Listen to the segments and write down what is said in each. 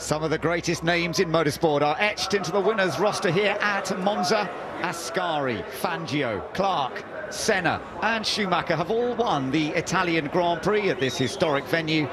Some of the greatest names in motorsport are etched into the winners' roster here at Monza. Ascari, Fangio, Clark, Senna and Schumacher have all won the Italian Grand Prix at this historic venue.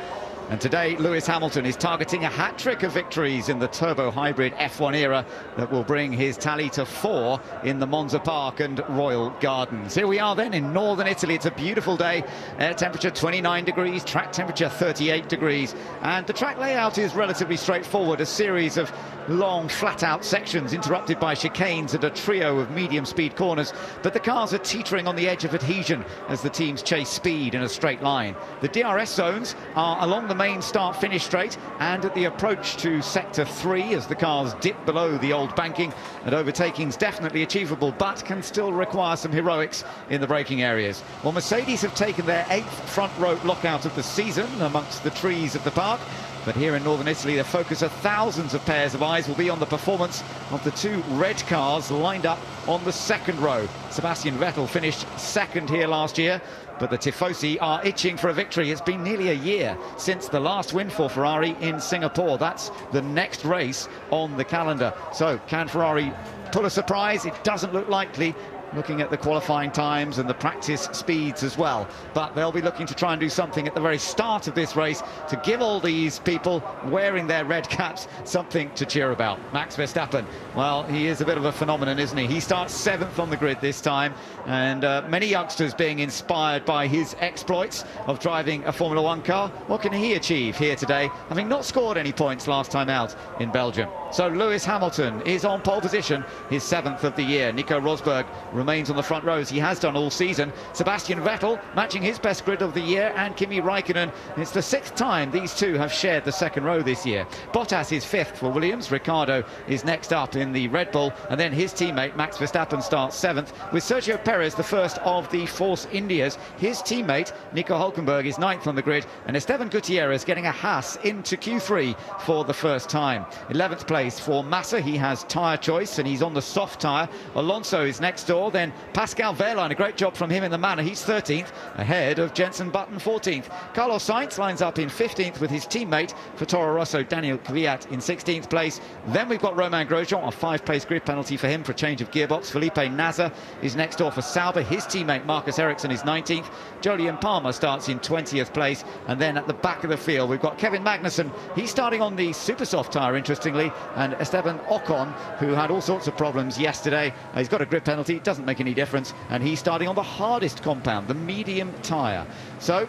And today, Lewis Hamilton is targeting a hat-trick of victories in the turbo-hybrid F1 era that will bring his tally to 4 in the Monza Park and Royal Gardens. Here we are then in northern Italy. It's a beautiful day. Air temperature 29 degrees, track temperature 38 degrees. And the track layout is relatively straightforward, a series of long, flat-out sections interrupted by chicanes and a trio of medium-speed corners. But the cars are teetering on the edge of adhesion as the teams chase speed in a straight line. The DRS zones are along the main start-finish straight and at the approach to sector 3 as the cars dip below the old banking, and overtaking's definitely achievable but can still require some heroics in the braking areas. Well, Mercedes have taken their 8th front row lockout of the season amongst the trees of the park. But here in northern Italy, the focus of thousands of pairs of eyes will be on the performance of the 2 red cars lined up on the second row. Sebastian Vettel finished second here last year, but the Tifosi are itching for a victory. It's been nearly a year since the last win for Ferrari in Singapore. That's the next race on the calendar. So can Ferrari pull a surprise? It doesn't look likely, looking at the qualifying times and the practice speeds as well. But they'll be looking to try and do something at the very start of this race to give all these people wearing their red caps something to cheer about. Max Verstappen, well, he is a bit of a phenomenon, isn't he? He starts 7th on the grid this time, and many youngsters being inspired by his exploits of driving a Formula One car. What can he achieve here today, having not scored any points last time out in Belgium? So Lewis Hamilton is on pole position, his 7th of the year. Nico Rosberg remains on the front row as he has done all season. Sebastian Vettel matching his best grid of the year, and Kimi Raikkonen. It's the 6th time these two have shared the second row this year. Bottas is 5th for Williams. Ricciardo is next up in the Red Bull, and then his teammate Max Verstappen starts 7th, with Sergio Perez the first of the Force Indias. His teammate Nico Hülkenberg is 9th on the grid, and Esteban Gutierrez getting a Haas into Q3 for the first time. 11th place for Massa. He has tyre choice and he's on the soft tyre. Alonso is next door, then Pascal Wehrlein, a great job from him in the manner. He's 13th, ahead of Jenson Button 14th. Carlos Sainz lines up in 15th with his teammate for Toro Rosso, Daniel Kvyat, in 16th place. Then we've got Romain Grosjean, a 5-place grid penalty for him for a change of gearbox. Felipe Nasr is next door for Sauber. His teammate Marcus Ericsson is 19th. Jolyon Palmer starts in 20th place. And then at the back of the field, we've got Kevin Magnussen. He's starting on the super soft tyre, interestingly, and Esteban Ocon, who had all sorts of problems yesterday. He's got a grid penalty, it doesn't make any difference, and he's starting on the hardest compound, the medium tyre. So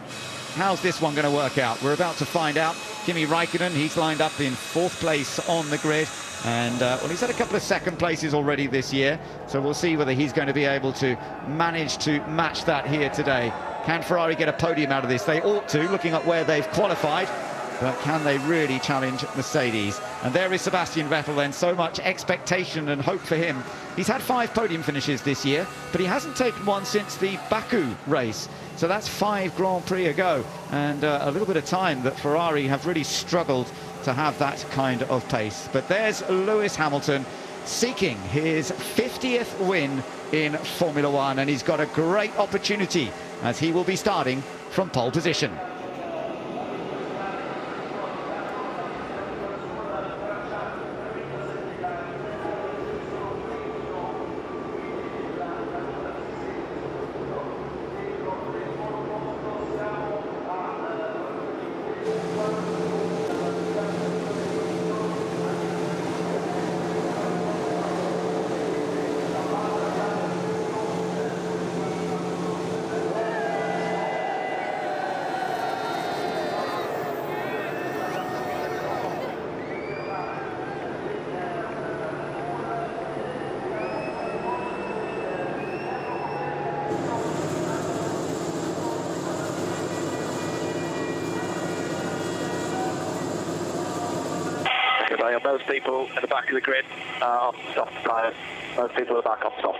how's this one going to work out? We're about to find out. Kimi Raikkonen, he's lined up in 4th place on the grid, and well, he's had a couple of second places already this year, so we'll see whether he's going to be able to manage to match that here today. Can Ferrari get a podium out of this? They ought to, looking at where they've qualified. But can they really challenge Mercedes? And there is Sebastian Vettel then, so much expectation and hope for him. He's had 5 podium finishes this year, but he hasn't taken one since the Baku race. So that's 5 Grand Prix ago, and a little bit of time that Ferrari have really struggled to have that kind of pace. But there's Lewis Hamilton seeking his 50th win in Formula One, and he's got a great opportunity as he will be starting from pole position. Most people at the back of the grid are off soft tyres. Most people are back off soft.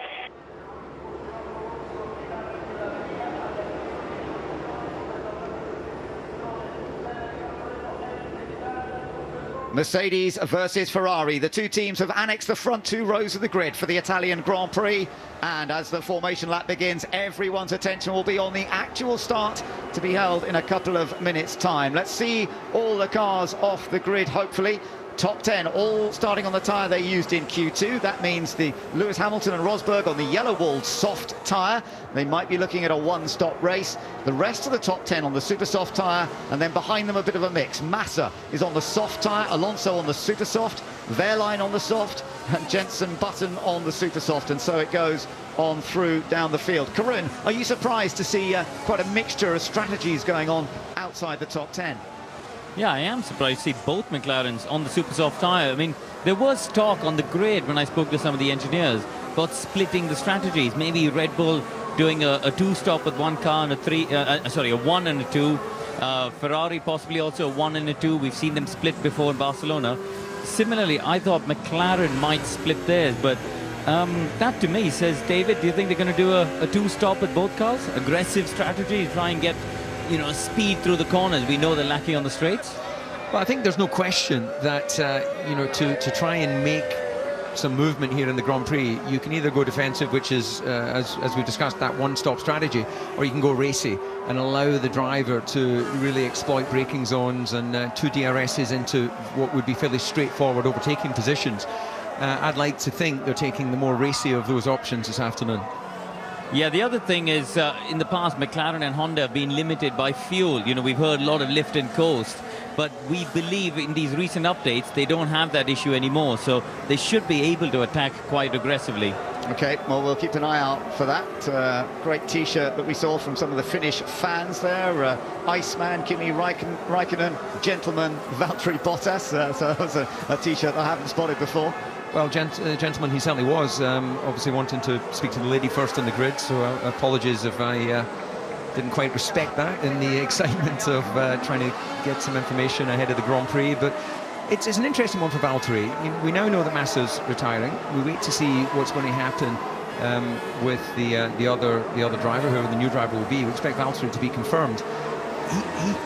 Mercedes versus Ferrari. The two teams have annexed the front 2 rows of the grid for the Italian Grand Prix. And as the formation lap begins, everyone's attention will be on the actual start to be held in a couple of minutes' time. Let's see all the cars off the grid, hopefully. top 10 all starting on the tyre they used in Q2. That means the Lewis Hamilton and Rosberg on the yellow-walled soft tyre. They might be looking at a one-stop race. The rest of the top 10 on the super soft tyre, and then behind them a bit of a mix. Massa is on the soft tyre, Alonso on the super soft, Wehrlein on the soft, and Jenson Button on the super soft, and so it goes on through down the field. Karun, are you surprised to see quite a mixture of strategies going on outside the top 10? Yeah, I am surprised to see both McLarens on the super soft tyre. I mean, there was talk on the grid when I spoke to some of the engineers about splitting the strategies. Maybe Red Bull doing a two-stop with one car and a one and a two. Ferrari possibly also a one and a two. We've seen them split before in Barcelona. Similarly, I thought McLaren might split theirs, but that to me says, David, do you think they're going to do a two-stop with both cars? Aggressive strategy to try and get, you know, speed through the corners. We know they're lacking on the straights. Well, I think there's no question that, you know, to try and make some movement here in the Grand Prix, you can either go defensive, which is, as we discussed, that one-stop strategy, or you can go racy and allow the driver to really exploit braking zones and two DRSs into what would be fairly straightforward overtaking positions. I'd like to think they're taking the more racy of those options this afternoon. Yeah, the other thing is, in the past, McLaren and Honda have been limited by fuel. You know, we've heard a lot of lift and coast, but we believe in these recent updates, they don't have that issue anymore, so they should be able to attack quite aggressively. Okay, well, we'll keep an eye out for that. Great T-shirt that we saw from some of the Finnish fans there. Iceman, Kimi Räikkönen, Gentleman, Valtteri Bottas. So that was a T-shirt I haven't spotted before. Well, gentleman, he certainly was. Obviously wanting to speak to the lady first on the grid, so apologies if I didn't quite respect that in the excitement of trying to get some information ahead of the Grand Prix. But it's an interesting one for Valtteri. We now know that Massa's retiring. We wait to see what's going to happen with the other driver, whoever the new driver will be. We expect Valtteri to be confirmed.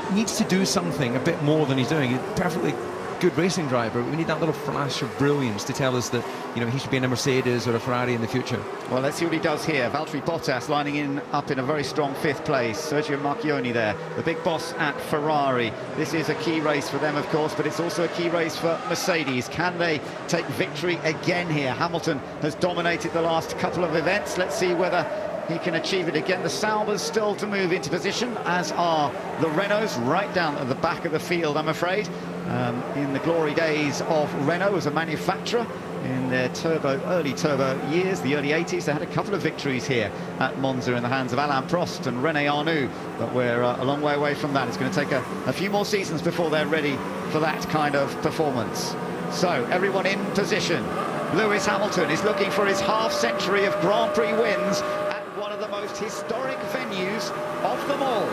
He needs to do something a bit more than he's doing. He's perfectly good racing driver. We need that little flash of brilliance to tell us that, you know, he should be in a Mercedes or a Ferrari in the future. Well, let's see what he does here. Valtteri Bottas lining up in a very strong 5th place. Sergio Marchionne there, the big boss at Ferrari. This is a key race for them, of course, but it's also a key race for Mercedes. Can they take victory again here? Hamilton has dominated the last couple of events. Let's see whether he can achieve it again. The Saubers still to move into position, as are the Renaults, right down at the back of the field, I'm afraid. In the glory days of Renault as a manufacturer, in their early turbo years, the early 80s, they had a couple of victories here at Monza in the hands of Alain Prost and René Arnoux, but we're a long way away from that. It's going to take a few more seasons before they're ready for that kind of performance. So, everyone in position. Lewis Hamilton is looking for his half-century of Grand Prix wins at one of the most historic venues of them all.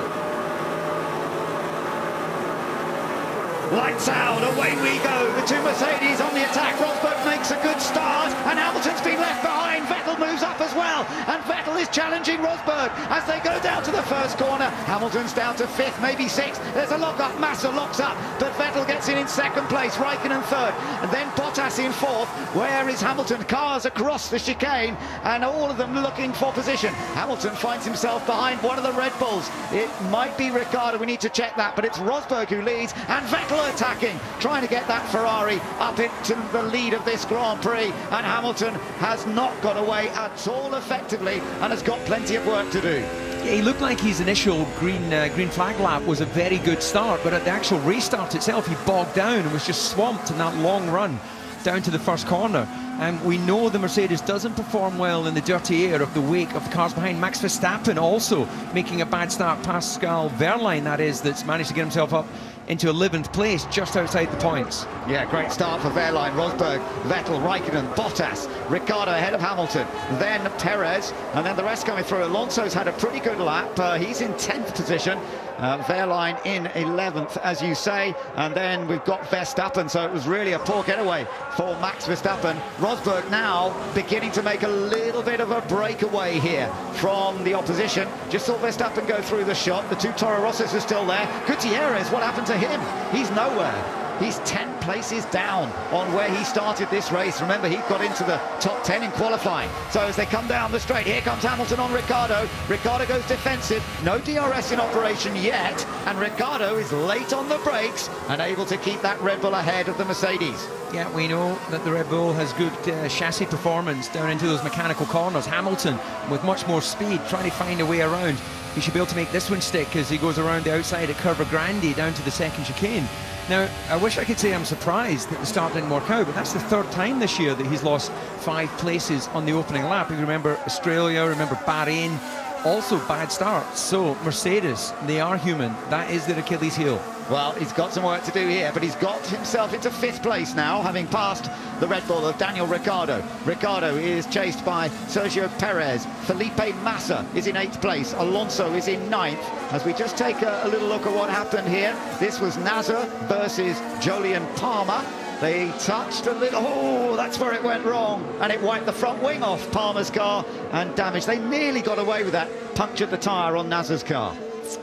Lights out, away we go. The two Mercedes on the attack. Rosberg makes a good start, and Hamilton's been left behind. Vettel moves up as well, and Vettel is challenging Rosberg as they go down to the first corner. Hamilton's down to 5th, maybe 6th. There's a lock-up. Massa locks up, but Vettel gets in 2nd place. Räikkönen 3rd, and then Bottas in 4th. Where is Hamilton? Cars across the chicane, and all of them looking for position. Hamilton finds himself behind one of the Red Bulls. It might be Ricciardo, we need to check that, but it's Rosberg who leads, and Vettel attacking, trying to get that Ferrari up into the lead of this Grand Prix, and Hamilton has not got away at all effectively and has got plenty of work to do. Yeah, he looked like his initial green flag lap was a very good start, but at the actual restart itself, he bogged down and was just swamped in that long run down to the first corner. And we know the Mercedes doesn't perform well in the dirty air of the wake of the cars behind. Max Verstappen also making a bad start. Pascal Wehrlein, that is, that's managed to get himself up into 11th place, just outside the points. Yeah, great start for Wehrlein, Rosberg, Vettel, Räikkönen, Bottas, Ricciardo ahead of Hamilton, then Perez, and then the rest coming through. Alonso's had a pretty good lap. He's in 10th position. Wehrlein in 11th, as you say, and then we've got Verstappen, so it was really a poor getaway for Max Verstappen. Rosberg now beginning to make a little bit of a breakaway here from the opposition. Just saw Verstappen go through the shot. The two Toro Rossos are still there. Gutierrez, what happened to him? He's nowhere. He's 10 places down on where he started this race. Remember, he got into the top 10 in qualifying. So as they come down the straight, here comes Hamilton on Ricciardo. Ricciardo goes defensive, no DRS in operation yet, and Ricciardo is late on the brakes and able to keep that Red Bull ahead of the Mercedes. Yeah, we know that the Red Bull has good chassis performance down into those mechanical corners. Hamilton, with much more speed, trying to find a way around. He should be able to make this one stick as he goes around the outside at Curva Grande down to the second chicane. Now, I wish I could say I'm surprised that the start didn't work out, but that's the third time this year that he's lost 5 places on the opening lap. If you remember Australia, remember Bahrain, also bad starts. So Mercedes, they are human. That is their Achilles heel. Well, he's got some work to do here, but he's got himself into 5th place now, having passed the Red Bull of Daniel Ricciardo. Ricciardo is chased by Sergio Perez. Felipe Massa is in 8th place. Alonso is in 9th. As we just take a little look at what happened here, this was Nasser versus Jolyon Palmer. They touched a little, oh, that's where it went wrong, and it wiped the front wing off Palmer's car and damaged. They nearly got away with that, punctured the tyre on Nasser's car.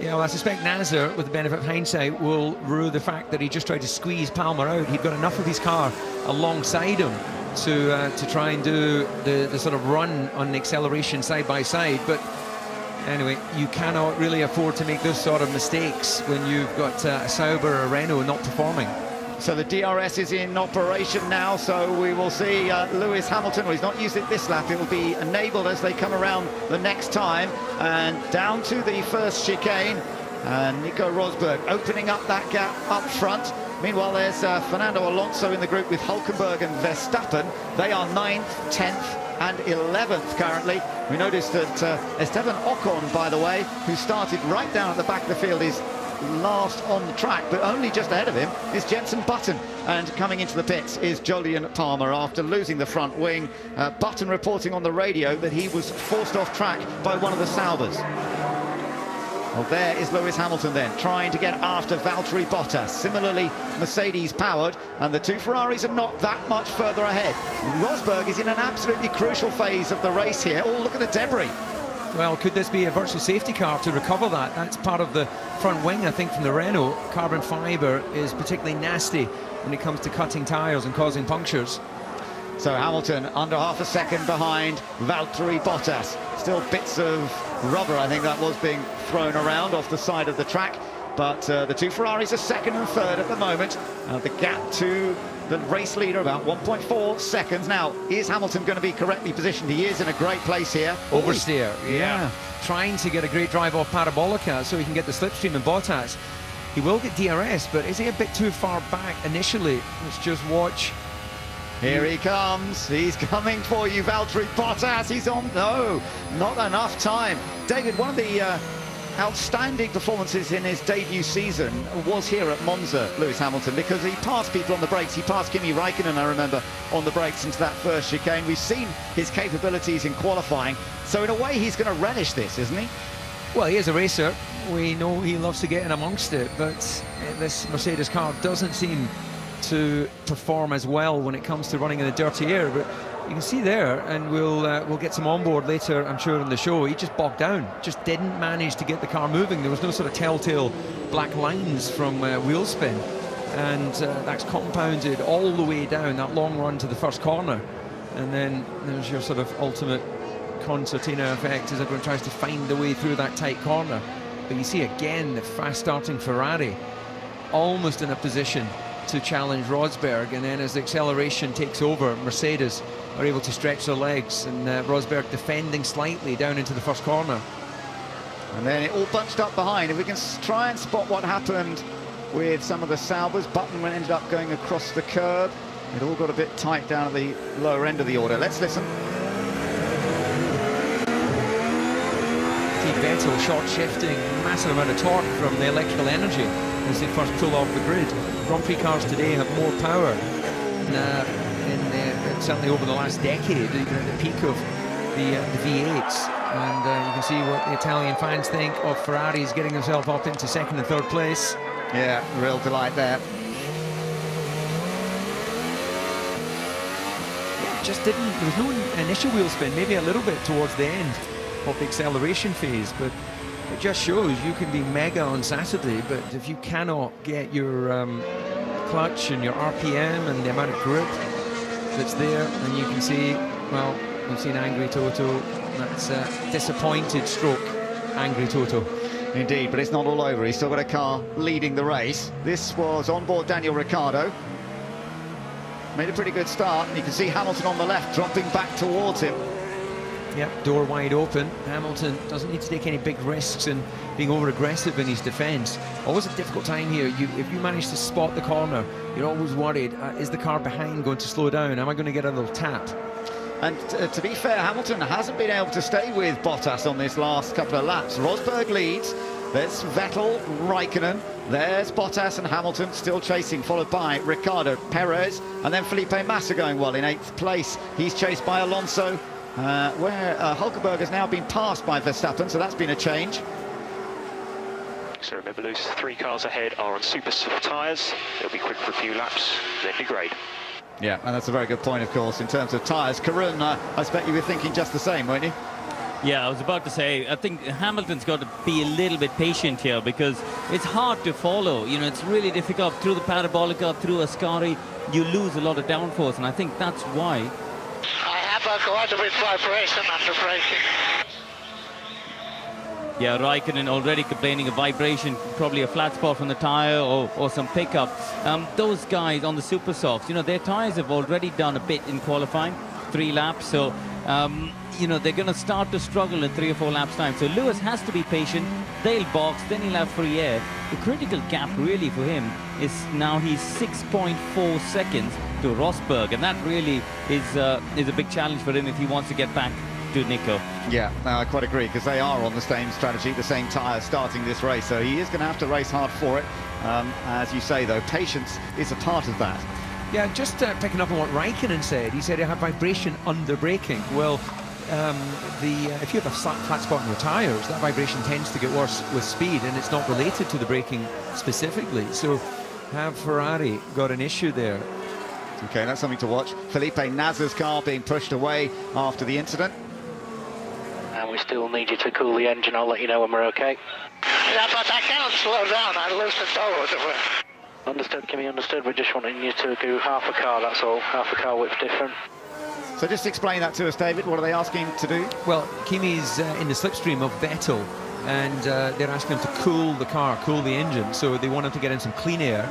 Yeah, well, I suspect Nasser, with the benefit of hindsight, will rue the fact that he just tried to squeeze Palmer out. He'd got enough of his car alongside him to try and do the sort of run on the acceleration side by side. But anyway, you cannot really afford to make those sort of mistakes when you've got a Sauber or a Renault not performing. So the DRS is in operation now, so we will see Lewis Hamilton. Well, he's not used it this lap. It will be enabled as they come around the next time. And down to the first chicane. And Nico Rosberg opening up that gap up front. Meanwhile, there's Fernando Alonso in the group with Hülkenberg and Verstappen. They are 9th, 10th and 11th currently. We noticed that Esteban Ocon, by the way, who started right down at the back of the field, is last on the track, but only just ahead of him is Jenson Button, and coming into the pits is Jolyon Palmer after losing the front wing. Button reporting on the radio that he was forced off track by one of the Saubers. Well, there is Lewis Hamilton then, trying to get after Valtteri Bottas, similarly Mercedes powered, and the 2 Ferraris are not that much further ahead. Rosberg is in an absolutely crucial phase of the race here. Oh, look at the debris. Well, could this be a virtual safety car to recover that? That's part of the front wing, I think, from the Renault. Carbon fibre is particularly nasty when it comes to cutting tyres and causing punctures. So Hamilton under half a second behind Valtteri Bottas. Still bits of rubber, I think that was, being thrown around off the side of the track. But the 2 Ferraris are 2nd and 3rd at the moment. The gap to the race leader about 1.4 seconds. Now, is Hamilton going to be correctly positioned? He is in a great place here. Oversteer, yeah. Trying to get a great drive off Parabolica so he can get the slipstream in Bottas. He will get DRS, but is he a bit too far back initially? Let's just watch. Here he comes. He's coming for you, Valtteri Bottas. He's on. No, not enough time. David, one of the outstanding performances in his debut season was here at Monza, Lewis Hamilton, because he passed people on the brakes. He passed Kimi Raikkonen, I remember, on the brakes into that first chicane. We've seen his capabilities in qualifying, so in a way he's going to relish this, isn't he? Well, he is a racer. We know he loves to get in amongst it, but this Mercedes car doesn't seem to perform as well when it comes to running in the dirty air. But you can see there, and we'll get some onboard later, I'm sure, in the show. He just bogged down, just didn't manage to get the car moving. There was no sort of telltale black lines from wheel spin, and that's compounded all the way down that long run to the first corner. And then there's your sort of ultimate concertina effect as everyone tries to find the way through that tight corner. But you see again the fast starting Ferrari almost in a position to challenge Rosberg, and then as the acceleration takes over, Mercedes are able to stretch their legs, and Rosberg defending slightly down into the first corner. And then it all bunched up behind. If we can try and spot what happened with some of the Saubers, Button ended up going across the curb. It all got a bit tight down at the lower end of the order. Let's listen. Vettel short shifting, massive amount of torque from the electrical energy as they first pull off the grid. Grand Prix cars today have more power certainly over the last decade, even at the peak of the V8s. And you can see what the Italian fans think of Ferraris getting themselves up into 2nd and 3rd place. Yeah, real delight there. Yeah, just didn't, there was no initial wheel spin, maybe a little bit towards the end of the acceleration phase, but it just shows you can be mega on Saturday, but if you cannot get your clutch and your RPM and the amount of grip that's there, and you can see, well, we've seen angry Toto. That's disappointed stroke angry Toto. Indeed, but it's not all over. He's still got a car leading the race. This was on board Daniel Ricciardo. Made a pretty good start, and you can see Hamilton on the left dropping back towards him. Yep, door wide open. Hamilton doesn't need to take any big risks and being over-aggressive in his defence. Always a difficult time here. If you manage to spot the corner, you're always worried, is the car behind going to slow down? Am I going to get a little tap? And to be fair, Hamilton hasn't been able to stay with Bottas on this last couple of laps. Rosberg leads. There's Vettel, Raikkonen. There's Bottas and Hamilton still chasing, followed by Ricciardo, Perez, and then Felipe Massa going well in 8th place. He's chased by Alonso, where Hulkenberg has now been passed by Verstappen, so that's been a change. So remember, those 3 cars ahead are on super soft tyres. They'll be quick for a few laps, then degrade. Yeah, and that's a very good point, of course, in terms of tyres. Karun, I expect you were thinking just the same, weren't you? Yeah, I was about to say, I think Hamilton's got to be a little bit patient here because it's hard to follow. You know, it's really difficult. Through the parabolica, through Ascari, you lose a lot of downforce, and I think that's why. I have quite a bit of vibration under braking. Yeah, Raikkonen already complaining of vibration, probably a flat spot from the tyre or some pickup. Those guys on the super softs, you know, their tyres have already done a bit in qualifying, 3 laps, so you know, they're going to start to struggle in 3 or 4 laps time. So Lewis has to be patient. They'll box, then he'll have free air. The critical gap really for him is now he's 6.4 seconds to Rosberg, and that really is a big challenge for him if he wants to get back to Nico. Yeah, I quite agree, because they are on the same strategy, the same tyres starting this race, so he is going to have to race hard for it. As you say, though, patience is a part of that. Yeah, just picking up on what Raikkonen said, he said he had vibration under braking. Well, if you have a flat spot in your tyres, that vibration tends to get worse with speed, and it's not related to the braking specifically. So have Ferrari got an issue there? Okay, that's something to watch. Felipe Nasser's car being pushed away after the incident. And we still need you to cool the engine. I'll let you know when we're okay. Yeah, but I cannot slow down. I lose the tow. Understood, Kimmy, understood. We're just wanting you to do half a car, that's all. Half a car width different. So just explain that to us, David. What are they asking to do? Well, Kimi's in the slipstream of Vettel, and they're asking him to cool the car, cool the engine. So they want him to get in some clean air,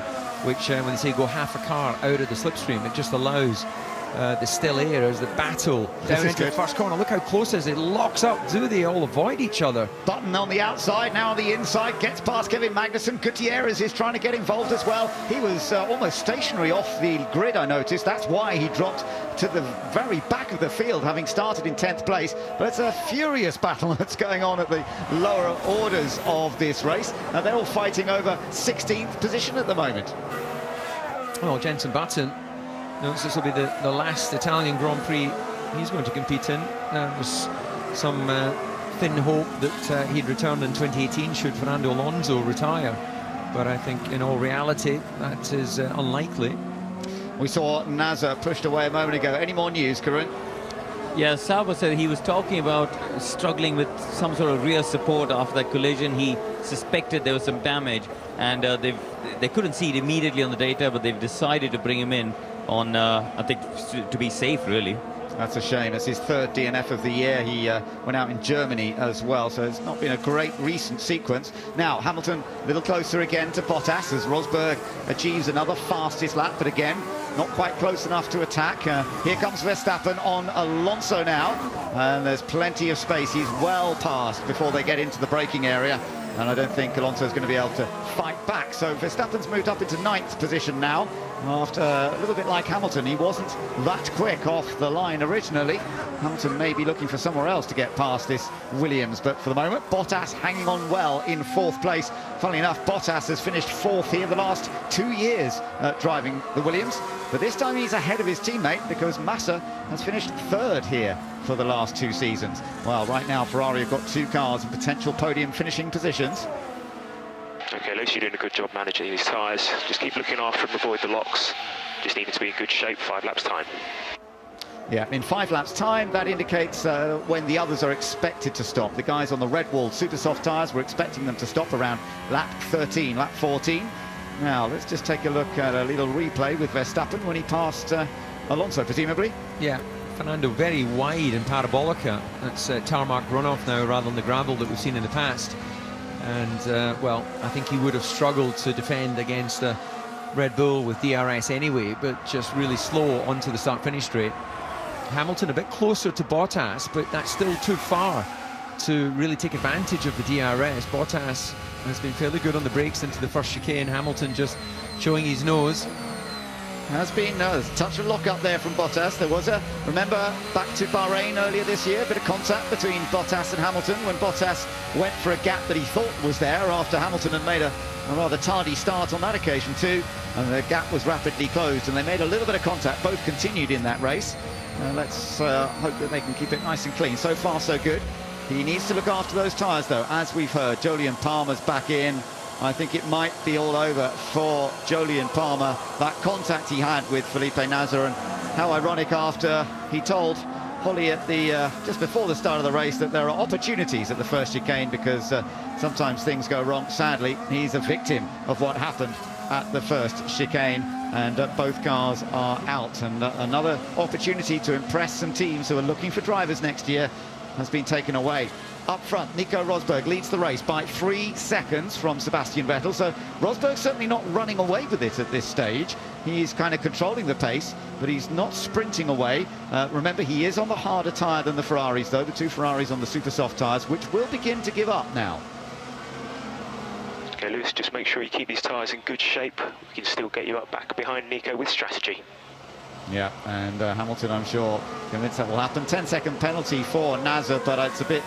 which when they say go half a car out of the slipstream, it just allows the still air as the battle down into the first corner. Look how close it is. It locks up. Do they all avoid each other? Button on the outside, now on the inside, gets past Kevin Magnussen. Gutierrez is trying to get involved as well. He was almost stationary off the grid, I noticed. That's why he dropped to the very back of the field, having started in 10th place. But it's a furious battle that's going on at the lower orders of this race. They're all fighting over 16th position at the moment. Well, Jenson Button, this will be the last Italian Grand Prix he's going to compete in. There's some thin hope that he'd return in 2018 should Fernando Alonso retire. But I think in all reality, that is unlikely. We saw Nasser pushed away a moment ago. Any more news, Karun? Yeah, Sauber said he was talking about struggling with some sort of rear support after that collision. He suspected there was some damage, and they couldn't see it immediately on the data, but they've decided to bring him in on, I think, to be safe, really. That's a shame. It's his 3rd DNF of the year. He went out in Germany as well, so it's not been a great recent sequence. Now, Hamilton a little closer again to Bottas as Rosberg achieves another fastest lap, but again, not quite close enough to attack. Here comes Verstappen on Alonso now, and there's plenty of space. He's well past before they get into the braking area, and I don't think Alonso's going to be able to fight back. So Verstappen's moved up into 9th position now, after a little bit like Hamilton. He wasn't that quick off the line originally. Hamilton may be looking for somewhere else to get past this Williams, but for the moment, Bottas hanging on well in 4th place. Funnily enough, Bottas has finished 4th here the last 2 years driving the Williams, but this time he's ahead of his teammate because Massa has finished 3rd here for the last 2 seasons. Well, right now Ferrari have got 2 cars in potential podium finishing positions. Okay, Lucy, you're doing a good job managing these tyres. Just keep looking after them, avoid the locks. Just needing to be in good shape, 5 laps time. Yeah, in 5 laps time, that indicates when the others are expected to stop. The guys on the red wall super soft tyres, we're expecting them to stop around lap 13, lap 14. Now, let's just take a look at a little replay with Verstappen when he passed Alonso, presumably. Yeah, Fernando very wide in Parabolica. That's tarmac runoff now rather than the gravel that we've seen in the past. And, well, I think he would have struggled to defend against a Red Bull with DRS anyway, but just really slow onto the start-finish straight. Hamilton a bit closer to Bottas, but that's still too far to really take advantage of the DRS. Bottas has been fairly good on the brakes into the first chicane. Hamilton just showing his nose. Has been a touch of lock up there from Bottas. There was remember back to Bahrain earlier this year, a bit of contact between Bottas and Hamilton when Bottas went for a gap that he thought was there after Hamilton had made a rather tardy start on that occasion too, and the gap was rapidly closed and they made a little bit of contact. Both continued in that race. Let's hope that they can keep it nice and clean. So far so good. He needs to look after those tyres though, as we've heard. Jolyon Palmer's back in. I think it might be all over for Jolyon Palmer. That contact he had with Felipe Nasr, and how ironic after he told Holly at the just before the start of the race that there are opportunities at the first chicane because sometimes things go wrong. Sadly, he's a victim of what happened at the first chicane, and both cars are out. And another opportunity to impress some teams who are looking for drivers next year has been taken away. Up front, Nico Rosberg leads the race by 3 seconds from Sebastian Vettel. So Rosberg's certainly not running away with it at this stage. He's kind of controlling the pace, but he's not sprinting away. Remember, he is on the harder tyre than the Ferraris, though. The two Ferraris on the super soft tyres, which will begin to give up now. Okay, Lewis, just make sure you keep these tyres in good shape. We can still get you up back behind Nico with strategy. Yeah, and Hamilton, I'm sure, convinced that will happen. 10-second penalty for Nasr, but it's a bit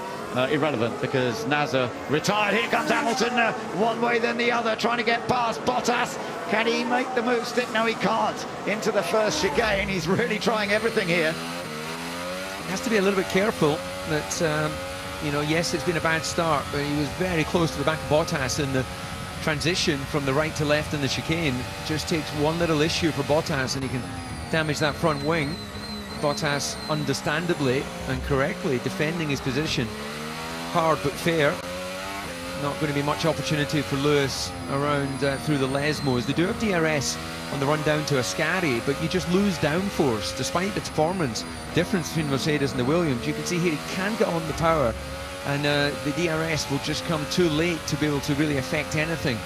irrelevant because Nasr retired. Here comes Hamilton, one way then the other, trying to get past Bottas. Can he make the move stick? No, he can't. Into the first chicane. He's really trying everything here. He has to be a little bit careful that, you know, yes, it's been a bad start, but he was very close to the back of Bottas in the transition from the right to left in the chicane. It just takes one little issue for Bottas and he can damage that front wing. Bottas understandably and correctly defending his position. Hard but fair. Not going to be much opportunity for Lewis around through the Lesmos. They do have DRS on the run down to Ascari, but you just lose downforce despite the performance difference between Mercedes and the Williams. You can see here he can get on the power, and the DRS will just come too late to be able to really affect anything.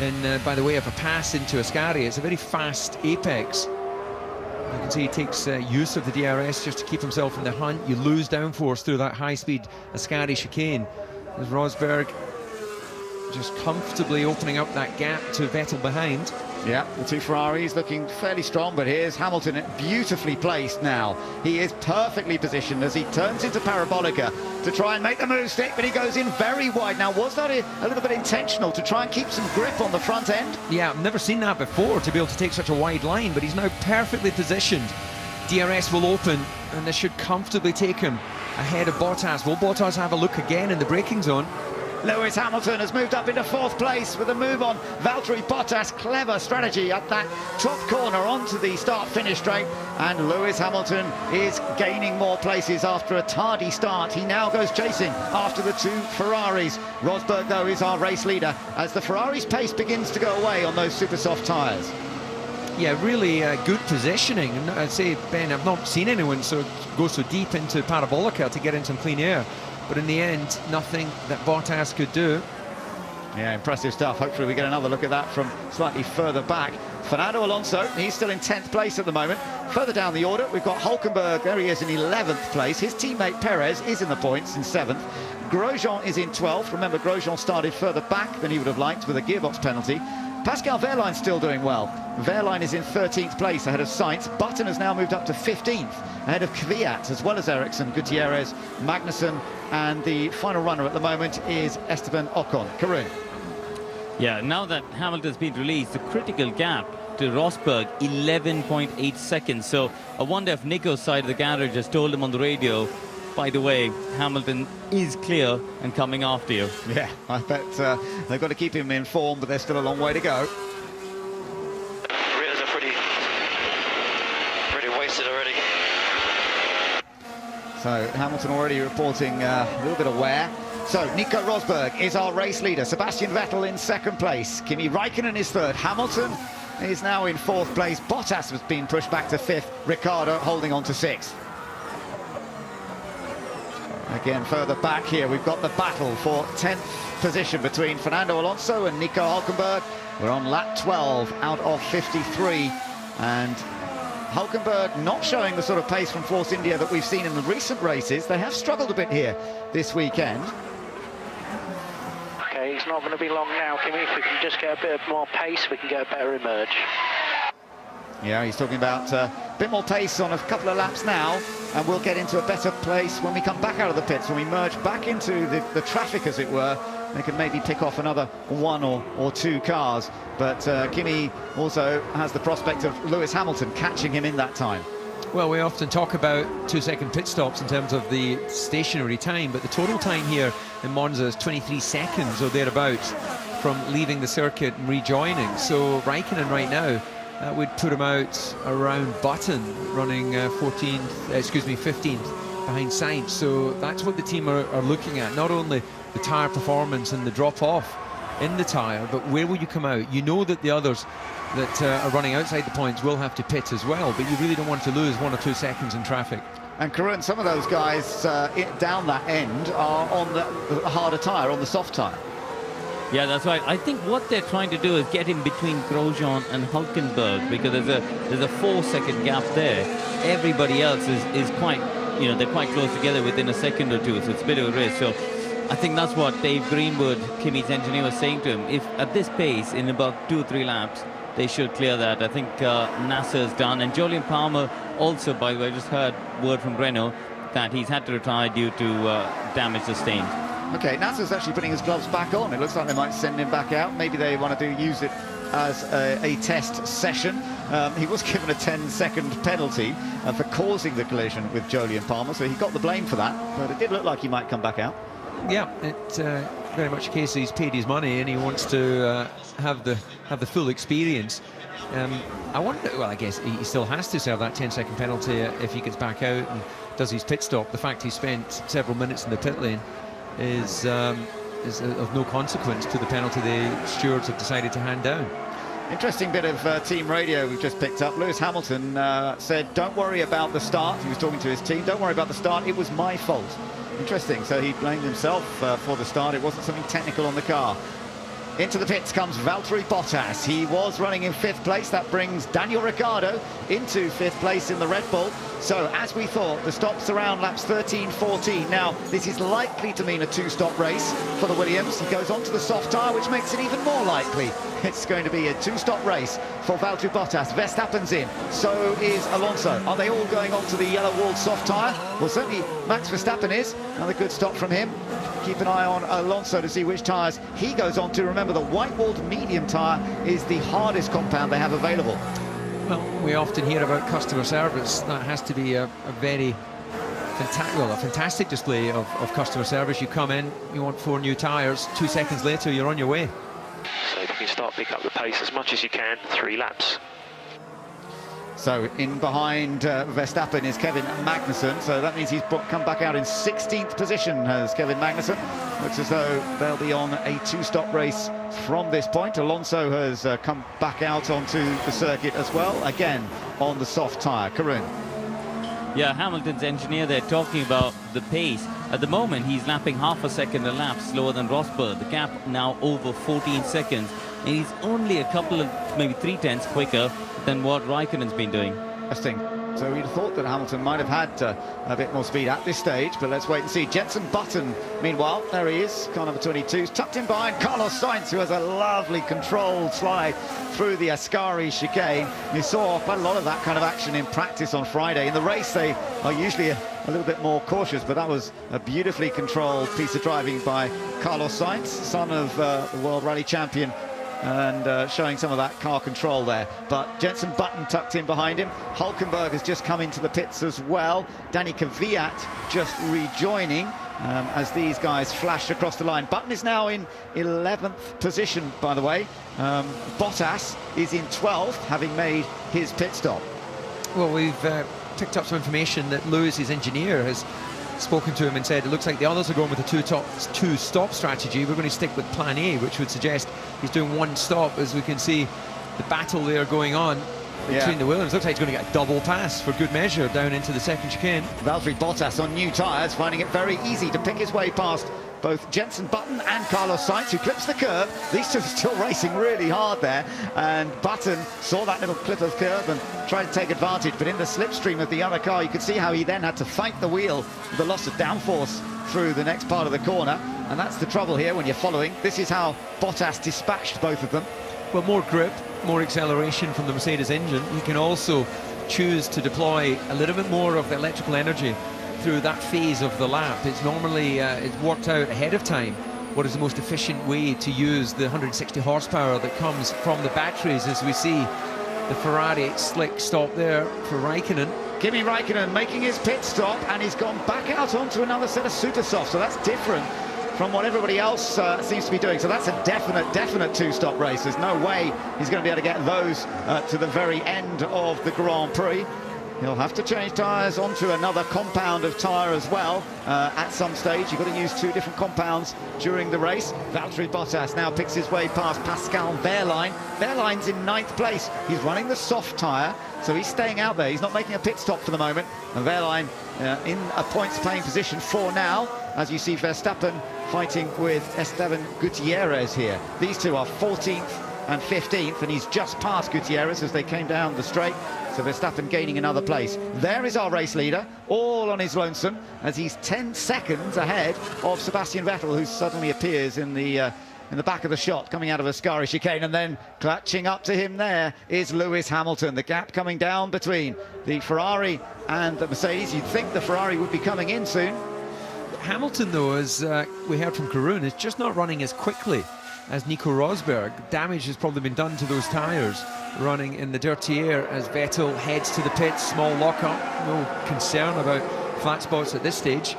And by the way of a pass into Ascari, it's a very fast apex. You can see he takes use of the DRS just to keep himself in the hunt. You lose downforce through that high-speed Ascari chicane. As Rosberg just comfortably opening up that gap to Vettel behind. Yeah, the two Ferraris looking fairly strong, but here's Hamilton beautifully placed now. He is perfectly positioned as he turns into Parabolica to try and make the move stick, but he goes in very wide. Now, was that a little bit intentional to try and keep some grip on the front end? Yeah, I've never seen that before, to be able to take such a wide line, but he's now perfectly positioned. DRS will open, and this should comfortably take him ahead of Bottas. Will Bottas have a look again in the braking zone? Lewis Hamilton has moved up into 4th place with a move on Valtteri Bottas. Clever strategy at that top corner onto the start-finish straight, and Lewis Hamilton is gaining more places after a tardy start. He now goes chasing after the two Ferraris. Rosberg, though, is our race leader as the Ferrari's pace begins to go away on those super soft tyres. Yeah, really good positioning. And I'd say, Ben, I've not seen anyone go so deep into Parabolica to get in some clean air. But in the end, nothing that Bottas could do. Yeah, impressive stuff. Hopefully we get another look at that from slightly further back. Fernando Alonso, he's still in 10th place at the moment. Further down the order, we've got Hülkenberg. There he is in 11th place. His teammate Perez is in the points in 7th. Grosjean is in 12th. Remember, Grosjean started further back than he would have liked with a gearbox penalty. Pascal Wehrlein's still doing well. Wehrlein is in 13th place ahead of Sainz. Button has now moved up to 15th ahead of Kvyat, as well as Ericsson, Gutierrez, Magnussen, and the final runner at the moment is Esteban Ocon. Karun. Yeah, now that Hamilton's been released, the critical gap to Rosberg, 11.8 seconds. So I wonder if Nico's side of the garage has told him on the radio, by the way, Hamilton is clear and coming after you. Yeah, I bet they've got to keep him informed, but there's still a long way to go. Rears are pretty wasted already. So Hamilton already reporting a little bit of wear. So Nico Rosberg is our race leader. Sebastian Vettel in second place. Kimi Räikkönen is third. Hamilton is now in fourth place. Bottas has been pushed back to fifth. Ricciardo holding on to sixth. Again, further back here, we've got the battle for 10th position between Fernando Alonso and Nico Hülkenberg. We're on lap 12 out of 53. And Hülkenberg not showing the sort of pace from Force India that we've seen in the recent races. They have struggled a bit here this weekend. Okay, it's not going to be long now, Kimi. If we can just get a bit more pace, we can get a better emerge. Yeah, he's talking about a bit more pace on a couple of laps now, and we'll get into a better place when we come back out of the pits, when we merge back into the traffic, as it were. They can maybe pick off another one or two cars, but Kimi also has the prospect of Lewis Hamilton catching him in that time. Well, we often talk about 2-second pit stops in terms of the stationary time, but the total time here in Monza is 23 seconds or thereabouts from leaving the circuit and rejoining. So Räikkönen right now, that would put him out around Button, running 15th behind Sainz. So that's what the team are looking at, not only the tyre performance and the drop-off in the tyre, but where will you come out? You know that the others that are running outside the points will have to pit as well, but you really don't want to lose 1 or 2 seconds in traffic. And Karun, some of those guys down that end are on the harder tyre, on the soft tyre. Yeah, that's right. I think what they're trying to do is get in between Grosjean and Hülkenberg, because there's a 4-second gap there. Everybody else is quite, they're quite close together within a second or two, so it's a bit of a race. So I think that's what Dave Greenwood, Kimi's engineer, was saying to him. If at this pace, in about 2 or 3 laps, they should clear that. I think Nasser's done, and Jolyon Palmer also, by the way, just heard word from Renault that he's had to retire due to damage sustained. Okay, Nasser's actually putting his gloves back on. It looks like they might send him back out. Maybe they want to use it as a test session. He was given a 10-second penalty for causing the collision with Jolyon Palmer, so he got the blame for that, but it did look like he might come back out. Yeah, it's very much a case he's paid his money and he wants to have the full experience. I wonder, well, I guess he still has to serve that 10-second penalty if he gets back out and does his pit stop. The fact he spent several minutes in the pit lane is of no consequence to the penalty the stewards have decided to hand down. Interesting bit of team radio we've just picked up. Lewis Hamilton said, don't worry about the start. He was talking to his team. Don't worry about the start. It was my fault. Interesting. So he blamed himself for the start. It wasn't something technical on the car. Into the pits comes Valtteri Bottas. He was running in 5th place. That brings Daniel Ricciardo into 5th place in the Red Bull. So, as we thought, the stops around laps 13, 14. Now, this is likely to mean a 2-stop race for the Williams. He goes on to the soft tyre, which makes it even more likely it's going to be a 2-stop race for Valtteri Bottas. Verstappen's in, so is Alonso. Are they all going on to the yellow-walled soft tyre? Well, certainly Max Verstappen is. Another good stop from him. Keep an eye on Alonso to see which tyres he goes on to. Remember, the white-walled medium tyre is the hardest compound they have available. Well, we often hear about customer service. That has to be a very fantastic display of customer service. You come in, you want 4 new tyres, 2 seconds later you're on your way. So if you can start picking up the pace as much as you can, 3 laps. So in behind Verstappen is Kevin Magnussen, so that means he's come back out in 16th position as Kevin Magnussen. Looks as though they'll be on a 2-stop race from this point. Alonso has come back out onto the circuit as well, again on the soft tyre. Karun. Yeah, Hamilton's engineer, they're talking about the pace. At the moment, he's lapping half a second a lap slower than Rosberg. The gap now over 14 seconds. And he's only a couple of, maybe 3/10 quicker than what Raikkonen's been doing. Interesting. So we'd thought that Hamilton might have had a bit more speed at this stage, but let's wait and see. Jenson Button, meanwhile, there he is, car number 22, tucked in behind Carlos Sainz, who has a lovely controlled slide through the Ascari chicane. We saw quite a lot of that kind of action in practice on Friday. In the race, they are usually a little bit more cautious, but that was a beautifully controlled piece of driving by Carlos Sainz, son of the World Rally Champion, and showing some of that car control there. But Jenson Button tucked in behind him. Hülkenberg has just come into the pits as well. Danny Kvyat just rejoining as these guys flash across the line. Button is now in 11th position, by the way. Bottas is in 12th, having made his pit stop. Well, we've picked up some information that Lewis, his engineer, has spoken to him and said, it looks like the others are going with a two-stop strategy. We're going to stick with plan A, which would suggest he's doing one stop. As we can see the battle there going on between the Williams. Looks like he's going to get a double pass for good measure down into the second chicane. Valtteri Bottas on new tyres, finding it very easy to pick his way past both Jenson Button and Carlos Sainz, who clips the curve. These two are still racing really hard there, and Button saw that little clip of curve and tried to take advantage, but in the slipstream of the other car, you could see how he then had to fight the wheel with the loss of downforce through the next part of the corner, and that's the trouble here when you're following. This is how Bottas dispatched both of them. Well, more grip, more acceleration from the Mercedes engine. He can also choose to deploy a little bit more of the electrical energy through that phase of the lap. It's normally it's worked out ahead of time what is the most efficient way to use the 160 horsepower that comes from the batteries, as we see the Ferrari slick stop there for Raikkonen. Kimi Raikkonen making his pit stop, and he's gone back out onto another set of super softs, so that's different from what everybody else seems to be doing. So that's a definite two-stop race. There's no way he's going to be able to get those to the very end of the Grand Prix. He'll have to change tyres onto another compound of tyre as well at some stage. You've got to use two different compounds during the race. Valtteri Bottas now picks his way past Pascal Wehrlein. Wehrlein's in 9th place. He's running the soft tyre, so he's staying out there. He's not making a pit stop for the moment. And Wehrlein in a points-paying position for now, as you see Verstappen fighting with Esteban Gutierrez here. These two are 14th and 15th, and he's just past Gutierrez as they came down the straight. So Verstappen gaining another place. There is our race leader, all on his lonesome, as he's 10 seconds ahead of Sebastian Vettel, who suddenly appears in the back of the shot, coming out of Ascari chicane, and then clutching up to him there is Lewis Hamilton. The gap coming down between the Ferrari and the Mercedes. You'd think the Ferrari would be coming in soon. Hamilton, though, as we heard from Karun, is just not running as quickly as Nico Rosberg. Damage has probably been done to those tyres running in the dirty air as Vettel heads to the pits. Small lockup, no concern about flat spots at this stage.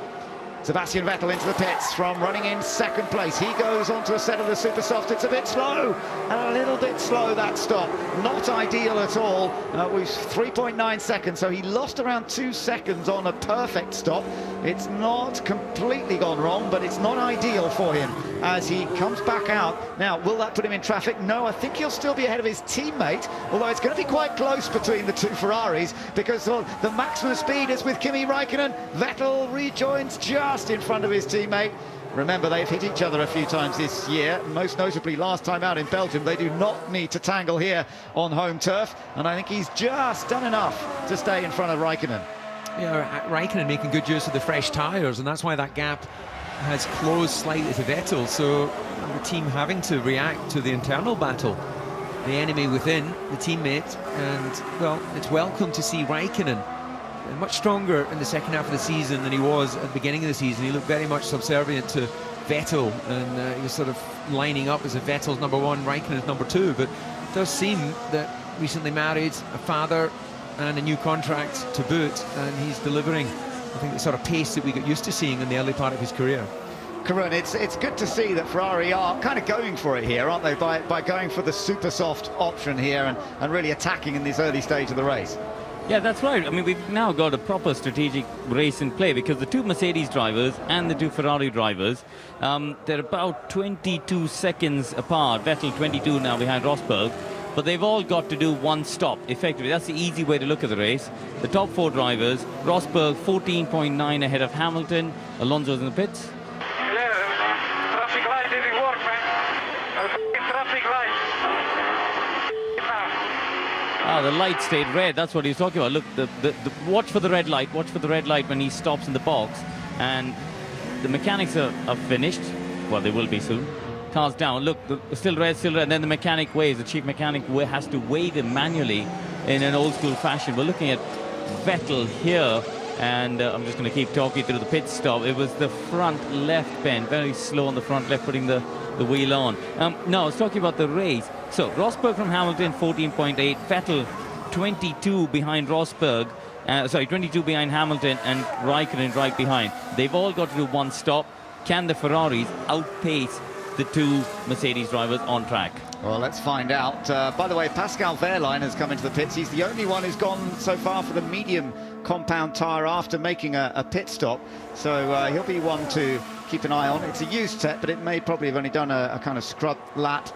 Sebastian Vettel into the pits from running in 2nd place. He goes onto a set of the super soft. It's a bit slow, and a little bit slow, that stop. Not ideal at all. We've 3.9 seconds, so he lost around 2 seconds on a perfect stop. It's not completely gone wrong, but it's not ideal for him as he comes back out. Now, will that put him in traffic? No, I think he'll still be ahead of his teammate, although it's going to be quite close between the two Ferraris, because the maximum speed is with Kimi Raikkonen. Vettel rejoins just in front of his teammate. Remember, they've hit each other a few times this year, most notably last time out in Belgium. They do not need to tangle here on home turf, and I think he's just done enough to stay in front of Raikkonen. Yeah, Raikkonen making good use of the fresh tyres, and that's why that gap has closed slightly to Vettel. So the team having to react to the internal battle, the enemy within, the teammate, and well, it's welcome to see Raikkonen much stronger in the second half of the season than he was at the beginning of the season. He looked very much subservient to Vettel, and he was sort of lining up as a Vettel's number 1, Raikkonen's number 2. But it does seem that recently married, a father, and a new contract to boot, and he's delivering, I think, the sort of pace that we got used to seeing in the early part of his career. Karun, it's good to see that Ferrari are kind of going for it here, aren't they, by going for the super soft option here and really attacking in this early stage of the race. Yeah, that's right. I mean, we've now got a proper strategic race in play, because the two Mercedes drivers and the two Ferrari drivers, they're about 22 seconds apart. Vettel 22 now behind Rosberg. But they've all got to do one stop, effectively. That's the easy way to look at the race. The top 4 drivers, Rosberg 14.9 ahead of Hamilton. Alonso's in the pits. Yeah, traffic light didn't work, man. Traffic light. Ah, the light stayed red. That's what he's talking about. Look, watch for the red light. Watch for the red light when he stops in the box. And the mechanics are finished. Well, they will be soon. Car's down. Look, still red, and then the mechanic waves. The chief mechanic has to wave him manually in an old-school fashion. We're looking at Vettel here, and I'm just going to keep talking through the pit stop. It was the front left bend, very slow on the front left, putting the wheel on. No, I was talking about the race. So, Rosberg from Hamilton, 14.8. Vettel, 22 behind Rosberg. 22 behind Hamilton, and Raikkonen right behind. They've all got to do one stop. Can the Ferraris outpace the two Mercedes drivers on track? Well, let's find out. By the way, Pascal Wehrlein has come into the pits. He's the only one who's gone so far for the medium compound tyre after making a pit stop. So he'll be one to keep an eye on. It's a used set, but it may probably have only done a kind of scrub lap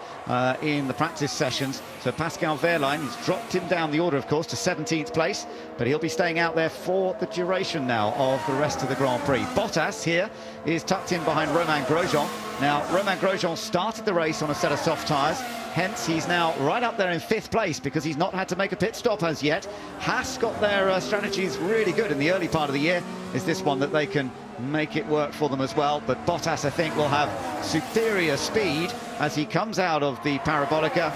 in the practice sessions. So Pascal Wehrlein, he's dropped him down the order, of course, to 17th place, but he'll be staying out there for the duration now of the rest of the Grand Prix. Bottas here is tucked in behind Romain Grosjean. Now, Romain Grosjean started the race on a set of soft tyres, hence he's now right up there in 5th place because he's not had to make a pit stop as yet. Haas got their strategies really good in the early part of the year. Is this one that they can make it work for them as well? But Bottas, I think, will have superior speed as he comes out of the Parabolica,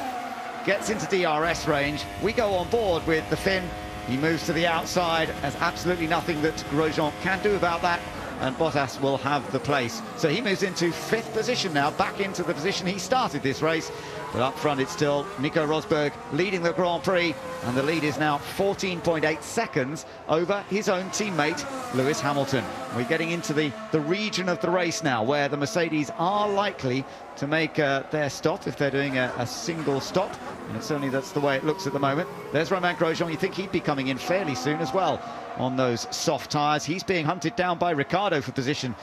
gets into DRS range. We go on board with the Finn. He moves to the outside. There's absolutely nothing that Grosjean can do about that, and Bottas will have the place. So he moves into 5th position now, back into the position he started this race. But up front it's still Nico Rosberg leading the Grand Prix, and the lead is now 14.8 seconds over his own teammate Lewis Hamilton. We're getting into the region of the race now where the Mercedes are likely to make their stop if they're doing a single stop, and certainly that's the way it looks at the moment. There's Romain Grosjean. You think he'd be coming in fairly soon as well on those soft tyres. He's being hunted down by Ricciardo for position,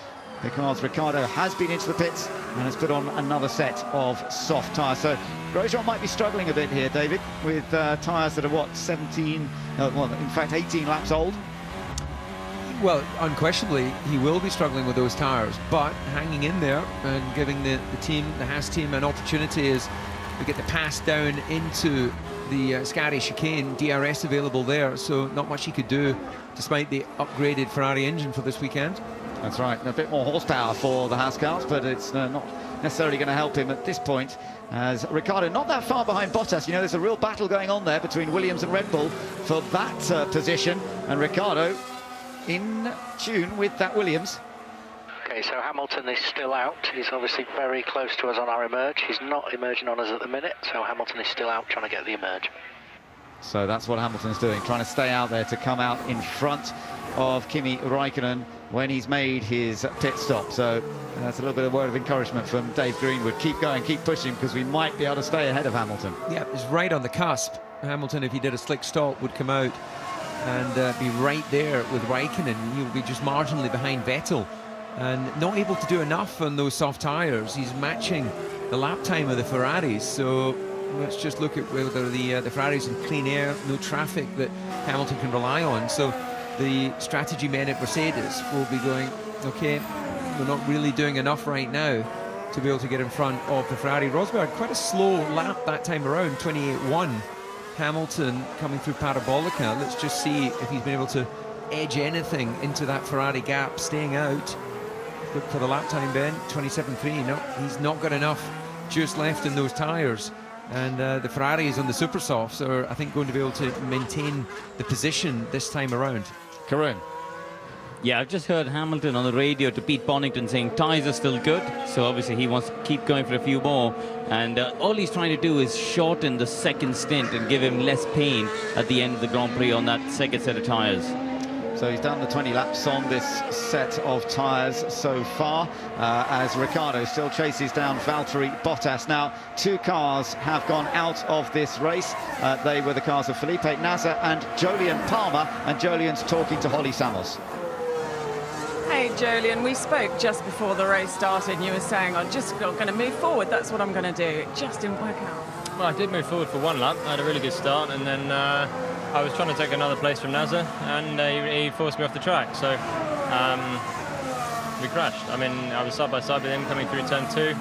because Ricciardo has been into the pits and has put on another set of soft tyres. So Grosjean might be struggling a bit here, David, with tyres that are, what, 18 laps old? Well, unquestionably, he will be struggling with those tyres, but hanging in there and giving the Haas team, an opportunity as we get the pass down into the Scari chicane. DRS available there, so not much he could do despite the upgraded Ferrari engine for this weekend. That's right, a bit more horsepower for the Haas cars, but it's not necessarily going to help him at this point, as Ricciardo not that far behind Bottas. You know, there's a real battle going on there between Williams and Red Bull for that position, and Ricciardo in tune with that Williams. Okay, so Hamilton is still out. He's obviously very close to us on our emerge. He's not emerging on us at the minute, so Hamilton is still out trying to get the emerge. So that's what Hamilton's doing, trying to stay out there to come out in front of Kimi Raikkonen when he's made his pit stop. So that's a little bit of word of encouragement from Dave Greenwood. Keep going, keep pushing, because we might be able to stay ahead of Hamilton. Yeah, it's right on the cusp. Hamilton, if he did a slick stop, would come out and be right there with Raikkonen. He'll be just marginally behind Vettel and not able to do enough on those soft tyres. He's matching the lap time of the Ferraris. So let's just look at whether the Ferraris in clean air, no traffic that Hamilton can rely on. So the strategy men at Mercedes will be going, okay, we're not really doing enough right now to be able to get in front of the Ferrari. Rosberg, quite a slow lap that time around, 28.1. Hamilton coming through Parabolica. Let's just see if he's been able to edge anything into that Ferrari gap, staying out. Look for the lap time, Ben, 27.3. No, he's not got enough juice left in those tyres. And the Ferraris on the super softs are, I think, going to be able to maintain the position this time around. Karun. Yeah, I've just heard Hamilton on the radio to Pete Bonington saying tyres are still good, so obviously he wants to keep going for a few more, and all he's trying to do is shorten the second stint and give him less pain at the end of the Grand Prix on that second set of tyres. So he's done the 20 laps on this set of tyres so far, as Ricciardo still chases down Valtteri Bottas. Now, 2 cars have gone out of this race. They were the cars of Felipe Nasr and Jolyon Palmer, and Jolyon's talking to Holly Samos. Hey Jolyon, we spoke just before the race started and you were saying, I'm just not going to move forward, that's what I'm going to do. It just didn't work out. Well, I did move forward for 1 lap. I had a really good start, and then I was trying to take another place from Nasr, and he forced me off the track, so we crashed. I mean, I was side by side with him coming through turn 2,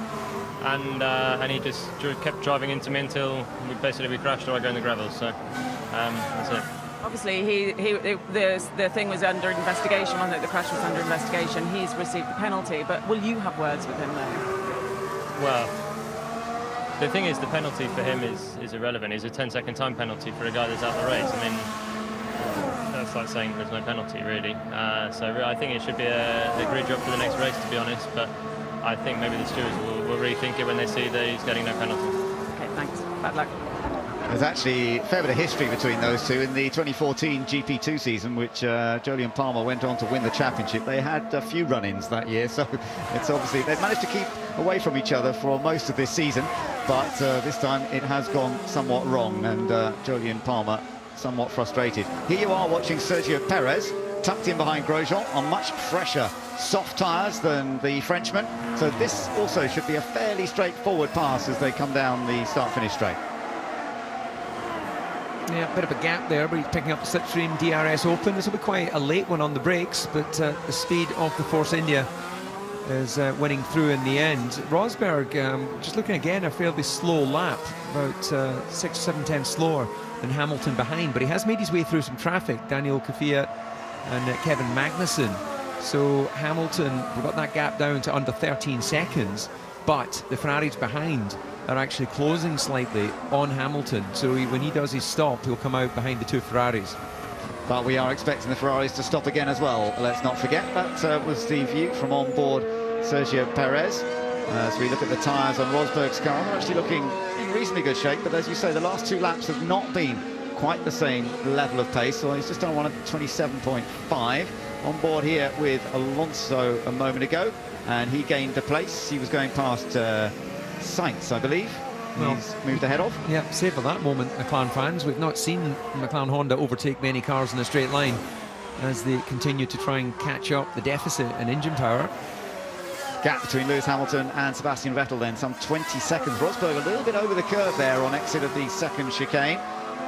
and he just kept driving into me until we crashed or I go in the gravel, so that's it. Obviously, the thing was under investigation, I think the crash was under investigation. He's received the penalty, but will you have words with him though? Well, the thing is, the penalty for him is irrelevant. It's a 10-second time penalty for a guy that's out the race. I mean, that's like saying there's no penalty, really. So I think it should be a grid job for the next race, to be honest. But I think maybe the stewards will rethink it when they see that he's getting no penalty. Okay, thanks. Bad luck. There's actually a fair bit of history between those two. In the 2014 GP2 season, which Jolyon Palmer went on to win the championship, they had a few run-ins that year, so it's obviously they've managed to keep away from each other for most of this season, but this time it has gone somewhat wrong, and Jolyon Palmer somewhat frustrated. Here you are watching Sergio Perez, tucked in behind Grosjean on much fresher, soft tyres than the Frenchman. So this also should be a fairly straightforward pass as they come down the start-finish straight. Yeah, a bit of a gap there, but he's picking up the slipstream DRS Open. This will be quite a late one on the brakes, but the speed of the Force India is winning through in the end. Rosberg, just looking again, a fairly slow lap, about 6 or 7 tenths slower than Hamilton behind, but he has made his way through some traffic. Daniel Kvyat and Kevin Magnussen. So Hamilton, we've got that gap down to under 13 seconds, but the Ferraris behind are actually closing slightly on Hamilton. So when he does his stop, he'll come out behind the two Ferraris. But we are expecting the Ferraris to stop again as well. Let's not forget that was the view from on board Sergio Perez. As we look at the tyres on Rosberg's car, they're actually looking in reasonably good shape, but as you say, the last two laps have not been quite the same level of pace. So he's just done one at 27.5. On board here with Alonso a moment ago, and he gained a place. He was going past Sainz, I believe. Well, he's moved ahead of. Yeah, save for that moment, McLaren fans. We've not seen McLaren Honda overtake many cars in a straight line as they continue to try and catch up the deficit in engine power. Gap between Lewis Hamilton and Sebastian Vettel then, some 20 seconds. Rosberg a little bit over the curve there on exit of the second chicane.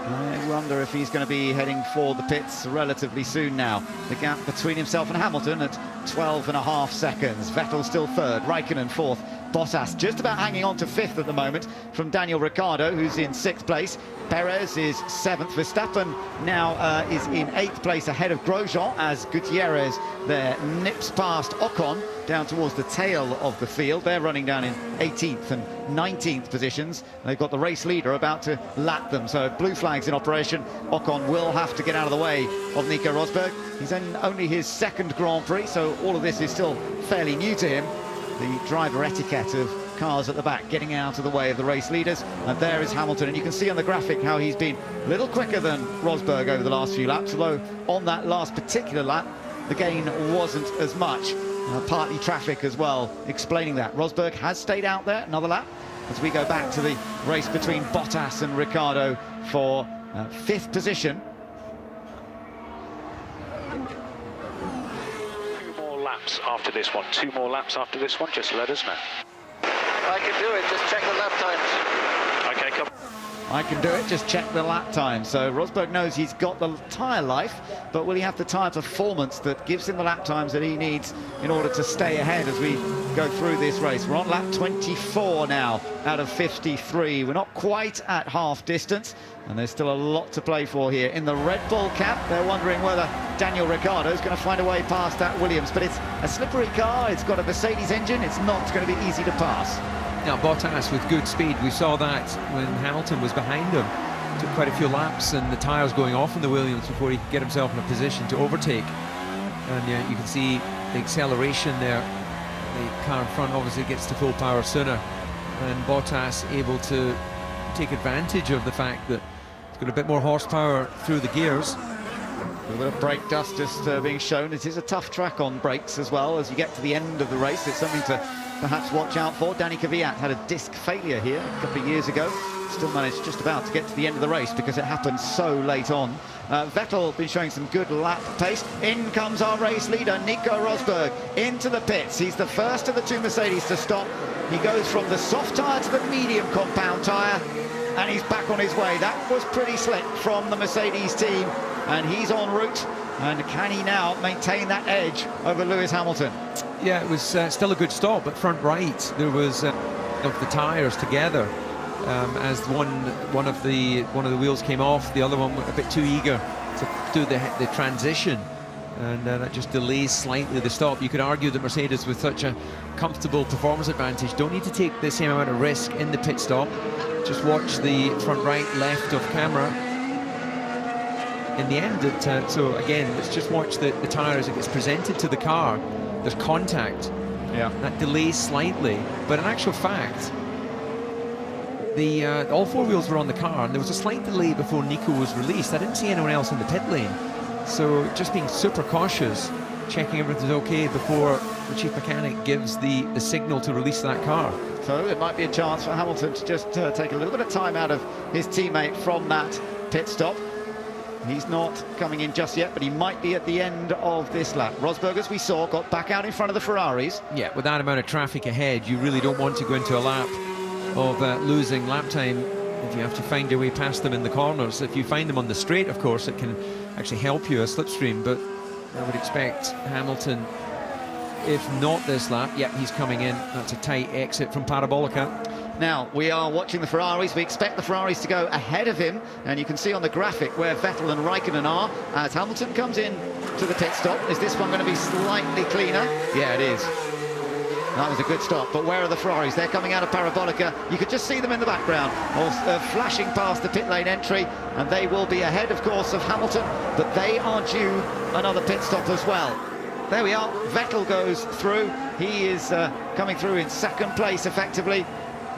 I wonder if he's going to be heading for the pits relatively soon now. The gap between himself and Hamilton at 12.5 seconds. Vettel still third, Raikkonen fourth, Bottas just about hanging on to fifth at the moment from Daniel Ricciardo, who's in sixth place. Perez is seventh. Verstappen now is in eighth place ahead of Grosjean as Gutierrez there nips past Ocon down towards the tail of the field. They're running down in 18th and 19th positions. They've got the race leader about to lap them, so blue flags in operation. Ocon will have to get out of the way of Nico Rosberg. He's in only his second Grand Prix, so all of this is still fairly new to him. The driver etiquette of cars at the back getting out of the way of the race leaders, and there is Hamilton, and you can see on the graphic how he's been a little quicker than Rosberg over the last few laps, although on that last particular lap the gain wasn't as much. Partly traffic as well explaining that. Rosberg has stayed out there another lap as we go back to the race between Bottas and Ricciardo for fifth position. After this one, 2 more laps after this one, just let us know. I can do it, just check the lap times. Okay, come. I can do it, just check the lap time. So Rosberg knows he's got the tyre life, but will he have the tyre performance that gives him the lap times that he needs in order to stay ahead as we go through this race? We're on lap 24 now out of 53. We're not quite at half distance, and there's still a lot to play for here. In the Red Bull camp, they're wondering whether Daniel Ricciardo is going to find a way past that Williams, but it's a slippery car, it's got a Mercedes engine, it's not going to be easy to pass. Now Bottas with good speed, we saw that when Hamilton was behind him. Took quite a few laps and the tyres going off in the Williams before he could get himself in a position to overtake. And you can see the acceleration there. The car in front obviously gets to full power sooner, and Bottas able to take advantage of the fact that it's got a bit more horsepower through the gears. A little bit of brake dust just being shown. It is a tough track on brakes as well as you get to the end of the race. It's something to perhaps watch out for. Danny Kvyat had a disc failure here a couple of years ago. Still managed just about to get to the end of the race because it happened so late on. Vettel been showing some good lap pace. In comes our race leader, Nico Rosberg, into the pits. He's the first of the two Mercedes to stop. He goes from the soft tyre to the medium compound tyre, and he's back on his way. That was pretty slick from the Mercedes team, and he's en route. And can he now maintain that edge over Lewis Hamilton? Yeah, it was still a good stop, but front right there was of the tyres together as one of the wheels came off, the other one a bit too eager to do the transition, and that just delays slightly the stop. You could argue that Mercedes, with such a comfortable performance advantage, don't need to take the same amount of risk in the pit stop. Just watch the front right left of camera. In the end, so again, let's just watch the tyre as it gets presented to the car. There's contact. Yeah. That delays slightly, but in actual fact, all 4 wheels were on the car, and there was a slight delay before Nico was released. I didn't see anyone else in the pit lane, so just being super cautious, checking everything's okay before the chief mechanic gives the signal to release that car. So it might be a chance for Hamilton to just take a little bit of time out of his teammate from that pit stop. He's not coming in just yet, but he might be at the end of this lap. Rosberg, as we saw, got back out in front of the Ferraris. Yeah, with that amount of traffic ahead, you really don't want to go into a lap of losing lap time if you have to find your way past them in the corners. If you find them on the straight, of course, it can actually help you, a slipstream, but I would expect Hamilton, if not this lap, yeah, he's coming in. That's a tight exit from Parabolica. Now, we are watching the Ferraris. We expect the Ferraris to go ahead of him, and you can see on the graphic where Vettel and Raikkonen are as Hamilton comes in to the pit stop. Is this one going to be slightly cleaner? Yeah, it is. That was a good stop, but where are the Ferraris? They're coming out of Parabolica. You could just see them in the background, flashing past the pit lane entry, and they will be ahead, of course, of Hamilton, but they are due another pit stop as well. There we are. Vettel goes through. He is coming through in second place, effectively.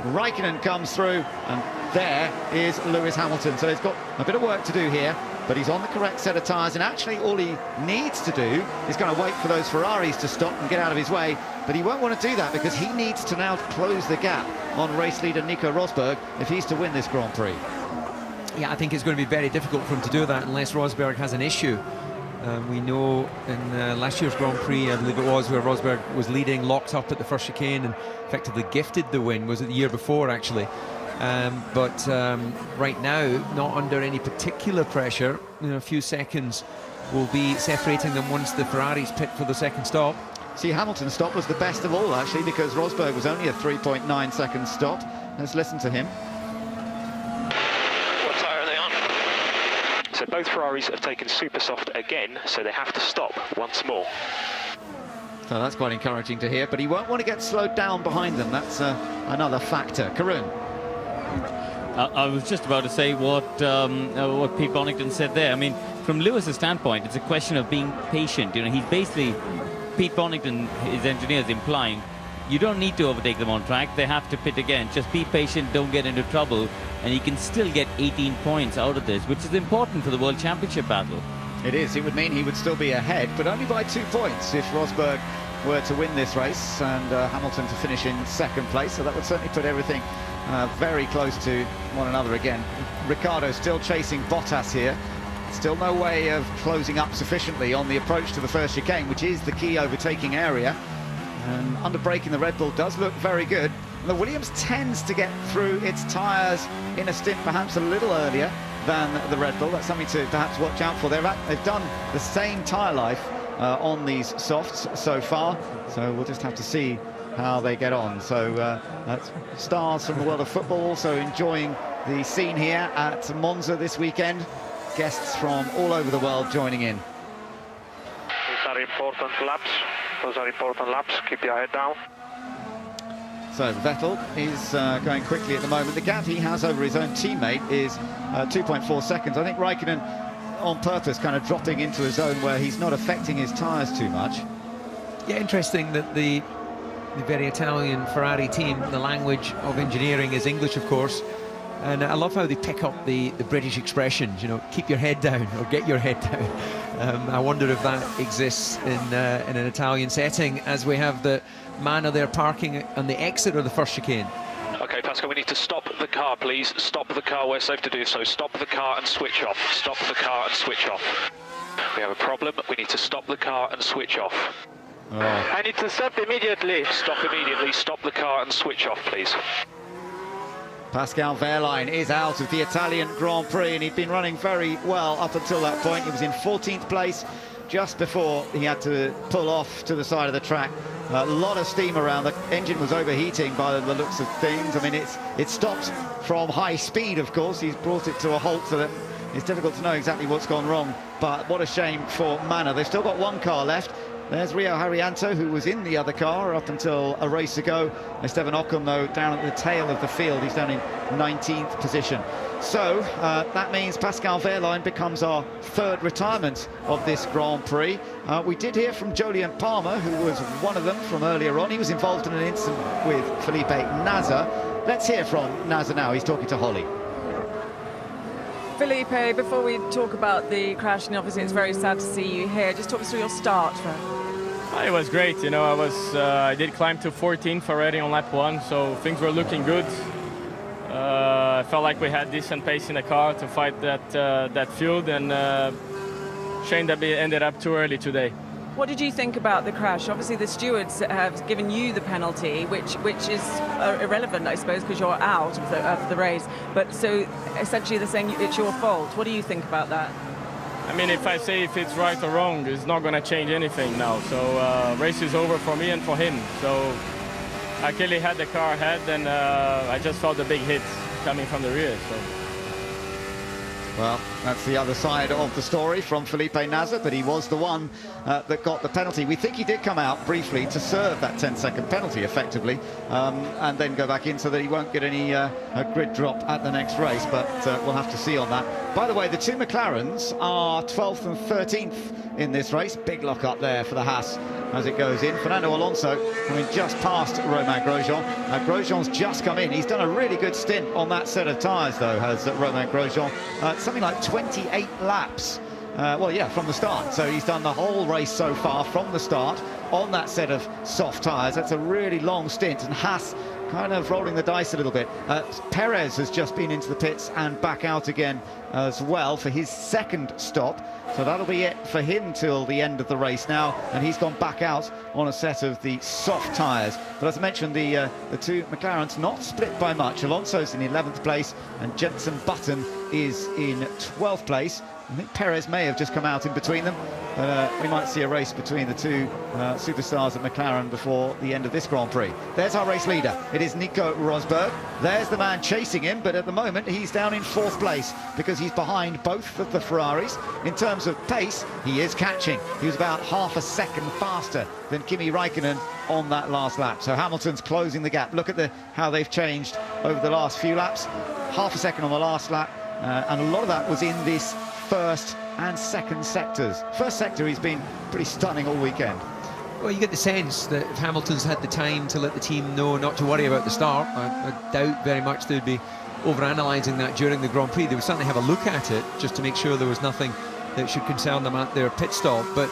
Raikkonen comes through, and there is Lewis Hamilton. So he's got a bit of work to do here, but he's on the correct set of tyres, and actually all he needs to do is kind of wait for those Ferraris to stop and get out of his way, but he won't want to do that because he needs to now close the gap on race leader Nico Rosberg if he's to win this Grand Prix. Yeah, I think it's going to be very difficult for him to do that unless Rosberg has an issue. We know in last year's Grand Prix, I believe it was, where Rosberg was leading, locked up at the first chicane and effectively gifted the win. Was it the year before, actually? But right now, not under any particular pressure. You know, a few seconds will be separating them once the Ferraris pit for the second stop. See, Hamilton's stop was the best of all, actually, because Rosberg was only a 3.9 second stop. Let's listen to him. What tyre are they on? So both Ferraris have taken super soft again, so they have to stop once more. So that's quite encouraging to hear, but he won't want to get slowed down behind them. That's another factor. Karun. I was just about to say what Pete Bonington said there. I mean, from Lewis's standpoint, it's a question of being patient. You know, he's basically, Pete Bonington, his engineers, implying you don't need to overtake them on track. They have to pit again. Just be patient, don't get into trouble, and you can still get 18 points out of this, which is important for the World Championship battle. It is. It would mean he would still be ahead, but only by 2 points if Rosberg were to win this race and Hamilton to finish in second place. So that would certainly put everything very close to one another again. Ricciardo still chasing Bottas here. Still no way of closing up sufficiently on the approach to the first chicane, which is the key overtaking area. And under braking, the Red Bull does look very good. And the Williams tends to get through its tyres in a stint perhaps a little earlier than the Red Bull. That's something to perhaps watch out for. They've done the same tyre life on these softs so far, so we'll just have to see how they get on. So that's stars from the world of football also enjoying the scene here at Monza this weekend. Guests from all over the world joining in. These are important laps. Those are important laps. Keep your head down. So Vettel is going quickly at the moment. The gap he has over his own teammate is 2.4 seconds. I think Raikkonen on purpose kind of dropping into a zone where he's not affecting his tyres too much. Yeah, interesting that the very Italian Ferrari team, the language of engineering is English, of course. And I love how they pick up the British expressions, you know, keep your head down or get your head down. I wonder if that exists in an Italian setting, as we have the man there parking on the exit of the first chicane. Okay, Pascal, we need to stop the car, please. Stop the car, we're safe to do so. Stop the car and switch off. Stop the car and switch off. We have a problem, we need to stop the car and switch off. Oh. I need to stop immediately. Stop immediately, stop the car and switch off, please. Pascal Wehrlein is out of the Italian Grand Prix, and he'd been running very well up until that point. He was in 14th place just before he had to pull off to the side of the track. A lot of steam around. The engine was overheating by the looks of things. I mean, it stopped from high speed, of course. He's brought it to a halt, so that it's difficult to know exactly what's gone wrong. But what a shame for Manor. They've still got one car left. There's Rio Haryanto, who was in the other car up until a race ago. Esteban Ocon, though, down at the tail of the field. He's down in 19th position. So that means Pascal Wehrlein becomes our third retirement of this Grand Prix. We did hear from Jolyon Palmer, who was one of them from earlier on. He was involved in an incident with Felipe Nasr. Let's hear from Nasr now. He's talking to Holly. Felipe, before we talk about the crash, and obviously it's very sad to see you here, just talk us through your start. It was great, you know. I did climb to 14th already on lap 1, so things were looking good. I felt like we had decent pace in the car to fight that field, and shame that we ended up too early today. What did you think about the crash? Obviously, the stewards have given you the penalty, which is irrelevant, I suppose, because you're out of the race. But so essentially, they're saying it's your fault. What do you think about that? I mean, if I say if it's right or wrong, it's not going to change anything now. So race is over for me and for him. So I clearly had the car ahead, and I just felt the big hit coming from the rear. So. Well, that's the other side of the story from Felipe Nasr, but he was the one that got the penalty. We think he did come out briefly to serve that 10-second penalty effectively, and then go back in so that he won't get any grid drop at the next race, but we'll have to see on that. By the way, the two McLarens are 12th and 13th in this race. Big lock up there for the Haas as it goes in. Fernando Alonso coming just past Romain Grosjean. Grosjean's just come in. He's done a really good stint on that set of tyres, though, has Romain Grosjean. Something like 28 laps. Well, yeah, from the start. So he's done the whole race so far from the start on that set of soft tyres. That's a really long stint, and Haas kind of rolling the dice a little bit. Perez has just been into the pits and back out again as well for his second stop. So that'll be it for him till the end of the race now, and he's gone back out on a set of the soft tyres. But as I mentioned, the two McLarens not split by much. Alonso's in 11th place and Jenson Button is in 12th place. I think Perez may have just come out in between them, but we might see a race between the two superstars at McLaren before the end of this Grand Prix. There's our race leader. It is Nico Rosberg. There's the man chasing him, but at the moment he's down in 4th place because he's behind both of the Ferraris. In terms of pace, he is catching. He was about half a second faster than Kimi Raikkonen on that last lap. So Hamilton's closing the gap. Look at how they've changed over the last few laps. Half a second on the last lap, and a lot of that was in this first and second sectors. First sector, he's been pretty stunning all weekend. Well, you get the sense that if Hamilton's had the time to let the team know not to worry about the start, I doubt very much they'd be over-analysing that during the Grand Prix. They would certainly have a look at it just to make sure there was nothing that should concern them at their pit stop. But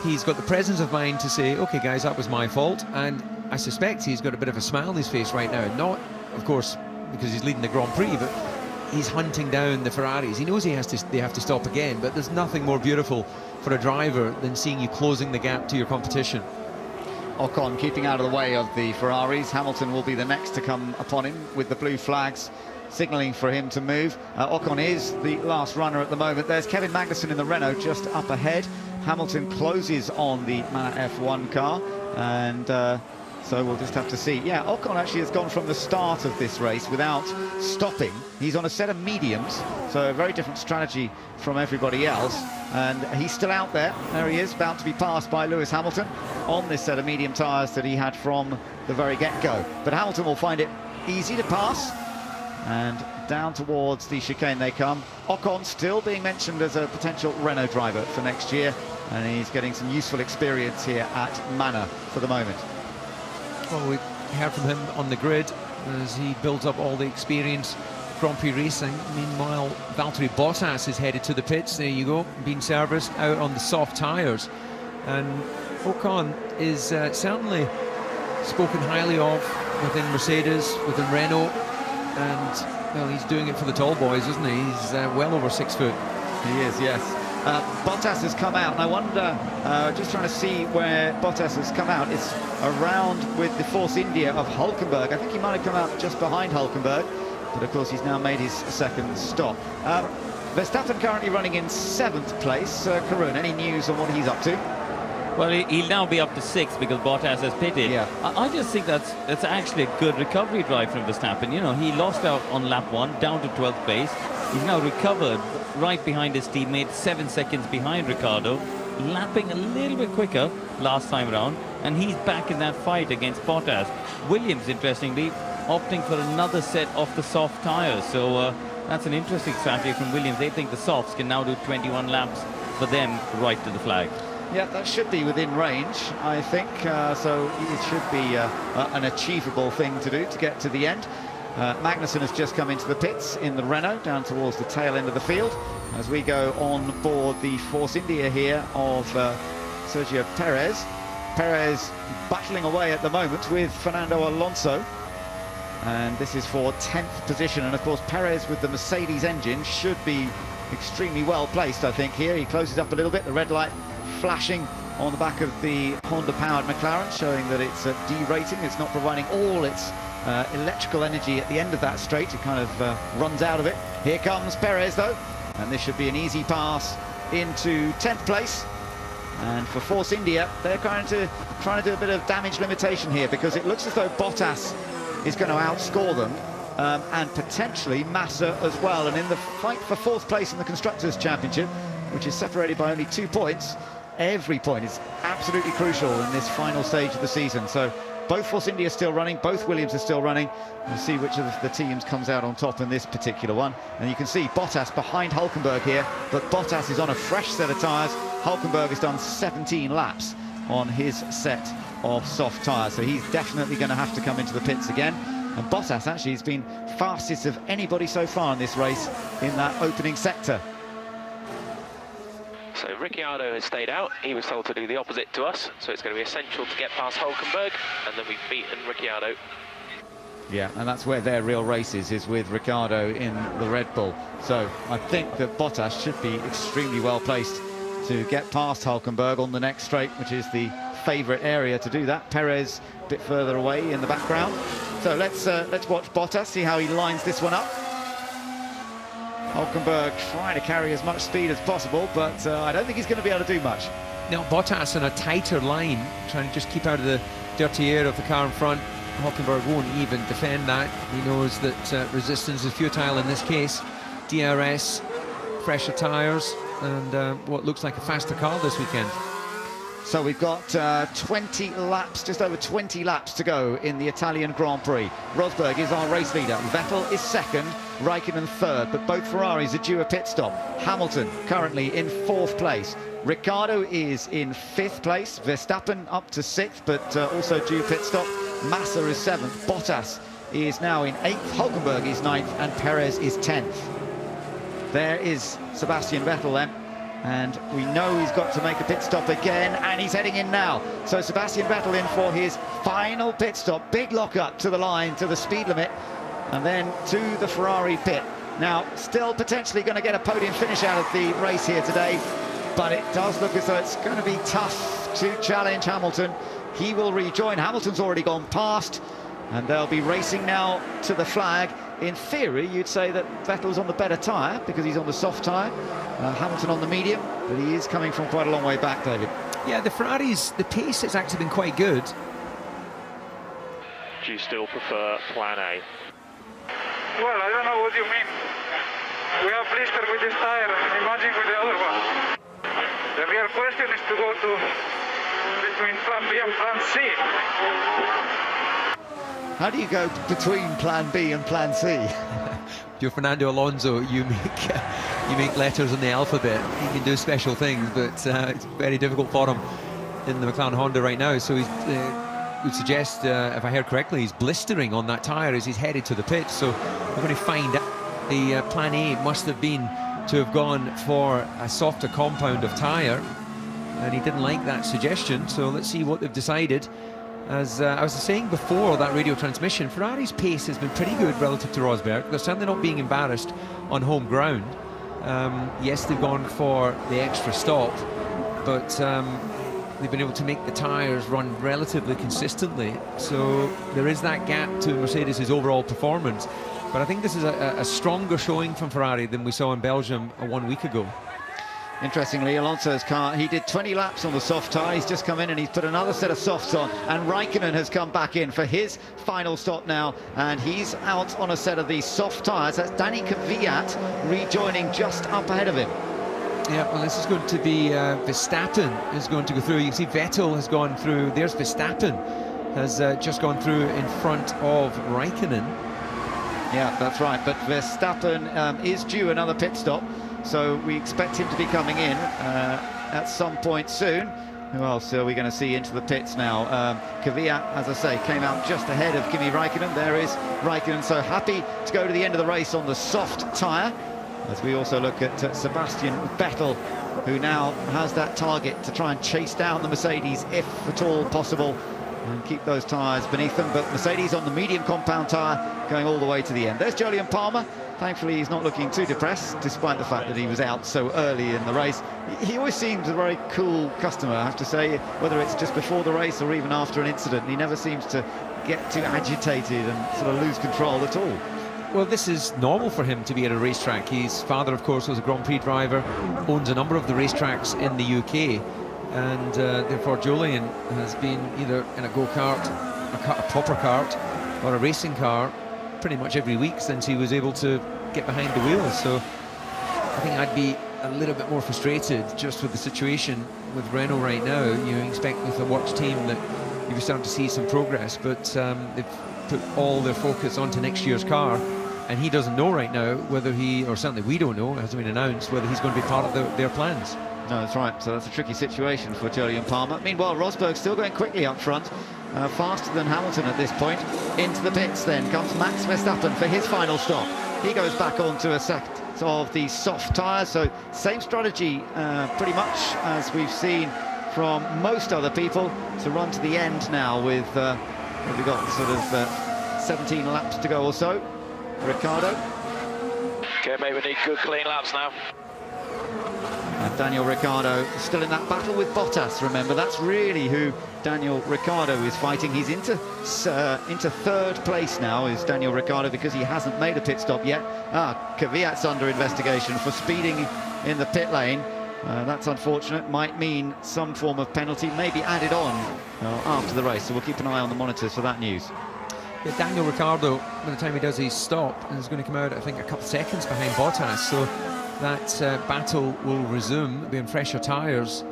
he's got the presence of mind to say, OK, guys, that was my fault. And I suspect he's got a bit of a smile on his face right now. Not, of course, because he's leading the Grand Prix, but he's hunting down the Ferraris. He knows they have to stop again, but there's nothing more beautiful for a driver than seeing you closing the gap to your competition. Ocon keeping out of the way of the Ferraris. Hamilton will be the next to come upon him with the blue flags signalling for him to move. Ocon is the last runner at the moment. There's Kevin Magnussen in the Renault just up ahead. Hamilton closes on the Manor F1 car, and so we'll just have to see. Yeah, Ocon actually has gone from the start of this race without stopping. He's on a set of mediums, so a very different strategy from everybody else. And he's still out there. There he is, about to be passed by Lewis Hamilton on this set of medium tyres that he had from the very get-go. But Hamilton will find it easy to pass, and down towards the chicane they come. Ocon still being mentioned as a potential Renault driver for next year, and he's getting some useful experience here at Manor for the moment. Well, we heard from him on the grid as he builds up all the experience Grand Prix racing. Meanwhile, Valtteri Bottas is headed to the pits. There you go, being serviced out on the soft tyres. And Ocon is certainly spoken highly of within Mercedes, within Renault. And, well, he's doing it for the tall boys, isn't he? He's well over 6 foot. He is, yes. Bottas has come out, and I wonder, just trying to see where Bottas has come out. It's around with the Force India of Hulkenberg. I think he might have come out just behind Hulkenberg, but of course he's now made his second stop. Verstappen currently running in 7th place. Karun, any news on what he's up to? Well, he'll now be up to 6 because Bottas has pitted. Yeah. I just think that's actually a good recovery drive from Verstappen. You know, he lost out on lap 1, down to 12th place. He's now recovered right behind his teammate, 7 seconds behind Ricciardo, lapping a little bit quicker last time around, and he's back in that fight against Bottas. Williams, interestingly, opting for another set of the soft tyres. So that's an interesting strategy from Williams. They think the softs can now do 21 laps for them right to the flag. Yeah, that should be within range, I think. So it should be an achievable thing to do to get to the end. Magnussen has just come into the pits in the Renault, down towards the tail end of the field, as we go on board the Force India here of Sergio Perez. Perez battling away at the moment with Fernando Alonso. and this is for 10th position. And of course Perez with the Mercedes engine should be extremely well placed, I think. Here he closes up a little bit, the red light flashing on the back of the Honda powered McLaren, showing that it's derating. It's not providing all its electrical energy at the end of that straight. It kind of runs out of it. Here comes Perez though, and this should be an easy pass into 10th place. And for Force India, they're trying to do a bit of damage limitation here, because it looks as though Bottas is going to outscore them, and potentially Massa as well. And in the fight for 4th place in the Constructors' Championship, which is separated by only 2 points, every point is absolutely crucial in this final stage of the season. So both Force India are still running, both Williams are still running. We'll see which of the teams comes out on top in this particular one. And you can see Bottas behind Hulkenberg here, but Bottas is on a fresh set of tyres. Hulkenberg has done 17 laps on his set of soft tyres, so he's definitely going to have to come into the pits again. And Bottas actually has been fastest of anybody so far in this race in that opening sector. So Ricciardo has stayed out. He was told to do the opposite to us, so it's going to be essential to get past Hulkenberg, and then we've beaten Ricciardo. Yeah, and that's where their real race is with Ricciardo in the Red Bull. So I think that Bottas should be extremely well placed to get past Hulkenberg on the next straight, which is the favourite area to do that. Perez a bit further away in the background. So let's watch Bottas, see how he lines this one up. Hulkenberg trying to carry as much speed as possible, but I don't think he's going to be able to do much. Now Bottas in a tighter line, trying to just keep out of the dirty air of the car in front. Hulkenberg won't even defend that. He knows that resistance is futile in this case. DRS, fresher tyres, and what looks like a faster car this weekend. So we've got 20 laps, just over 20 laps to go in the Italian Grand Prix. Rosberg is our race leader. Vettel is second, Raikkonen third, but both Ferraris are due a pit stop. Hamilton currently in 4th place. Ricciardo is in 5th place. Verstappen up to 6th, but also due pit stop. Massa is 7th. Bottas is now in 8th. Hulkenberg is 9th, and Perez is 10th. There is Sebastian Vettel then. And we know he's got to make a pit stop again, and he's heading in now. So Sebastian Vettel in for his final pit stop. Big lock-up to the line, to the speed limit, and then to the Ferrari pit. Now, still potentially going to get a podium finish out of the race here today, but it does look as though it's going to be tough to challenge Hamilton. He will rejoin. Hamilton's already gone past, and they'll be racing now to the flag. In theory, you'd say that Vettel's on the better tyre because he's on the soft tyre. Hamilton on the medium, but he is coming from quite a long way back, David. Yeah, the Ferraris, the pace has actually been quite good. Do you still prefer plan A? Well, I don't know what you mean. We have blister with this tire, imagine with the other one. The real question is to go to between plan B and plan C. How do you go between plan B and plan C? You're Fernando Alonso, you make letters in the alphabet. He can do special things, but it's very difficult for him in the McLaren Honda right now. So he would suggest, if I heard correctly, he's blistering on that tyre as he's headed to the pit. So we're going to find out. The plan A must have been to have gone for a softer compound of tyre, and he didn't like that suggestion. So let's see what they've decided. As I was saying before that radio transmission, Ferrari's pace has been pretty good relative to Rosberg. They're certainly not being embarrassed on home ground. Yes, they've gone for the extra stop, but they've been able to make the tyres run relatively consistently. So there is that gap to Mercedes' overall performance. But I think this is a stronger showing from Ferrari than we saw in Belgium 1 week ago. Interestingly, Alonso's car, he did 20 laps on the soft tyre. He's just come in and he's put another set of softs on, and Raikkonen has come back in for his final stop now, and he's out on a set of these soft tyres. That's Danny Kvyat rejoining just up ahead of him. Yeah, well, this is going to be Verstappen is going to go through. You can see Vettel has gone through. There's Verstappen has just gone through in front of Raikkonen. Yeah, that's right, but Verstappen is due another pit stop. So we expect him to be coming in at some point soon. Who else are we going to see into the pits now? Kvyat, as I say, came out just ahead of Kimi Raikkonen. There is Raikkonen, so happy to go to the end of the race on the soft tyre. As we also look at Sebastian Vettel, who now has that target to try and chase down the Mercedes, if at all possible. and keep those tyres beneath them. But Mercedes on the medium compound tyre going all the way to the end. There's Jolyon Palmer. Thankfully, he's not looking too depressed, despite the fact that he was out so early in the race. He always seems a very cool customer, I have to say, whether it's just before the race or even after an incident. He never seems to get too agitated and sort of lose control at all. Well, this is normal for him to be at a racetrack. His father, of course, was a Grand Prix driver, owns a number of the racetracks in the UK, and therefore Jolyon has been either in a go-kart, a proper kart, or a racing car pretty much every week since he was able to get behind the wheels. So I think I'd be a little bit more frustrated just with the situation with Renault right now. You expect with a works team that you're starting to see some progress, but they've put all their focus onto next year's car, and he doesn't know right now whether he, or certainly we don't know, it hasn't been announced, whether he's going to be part of their plans. No, that's right. So that's a tricky situation for Jolyon Palmer. Meanwhile, Rosberg still going quickly up front, faster than Hamilton at this point. Into the pits then comes Max Verstappen for his final stop. He goes back onto a set of the soft tyres, so same strategy pretty much as we've seen from most other people, to run to the end now with we've got sort of 17 laps to go or so. Ricciardo. Okay, mate, we need good clean laps now. And Daniel Ricciardo still in that battle with Bottas, remember. That's really who Daniel Ricciardo is fighting. He's into third place now, is Daniel Ricciardo, because he hasn't made a pit stop yet. Kvyat's under investigation for speeding in the pit lane. That's unfortunate. Might mean some form of penalty may be added on after the race, so we'll keep an eye on the monitors for that news. Yeah, Daniel Ricciardo, by the time he does his stop, is going to come out, I think, a couple of seconds behind Bottas, so that battle will resume, being fresher tyres,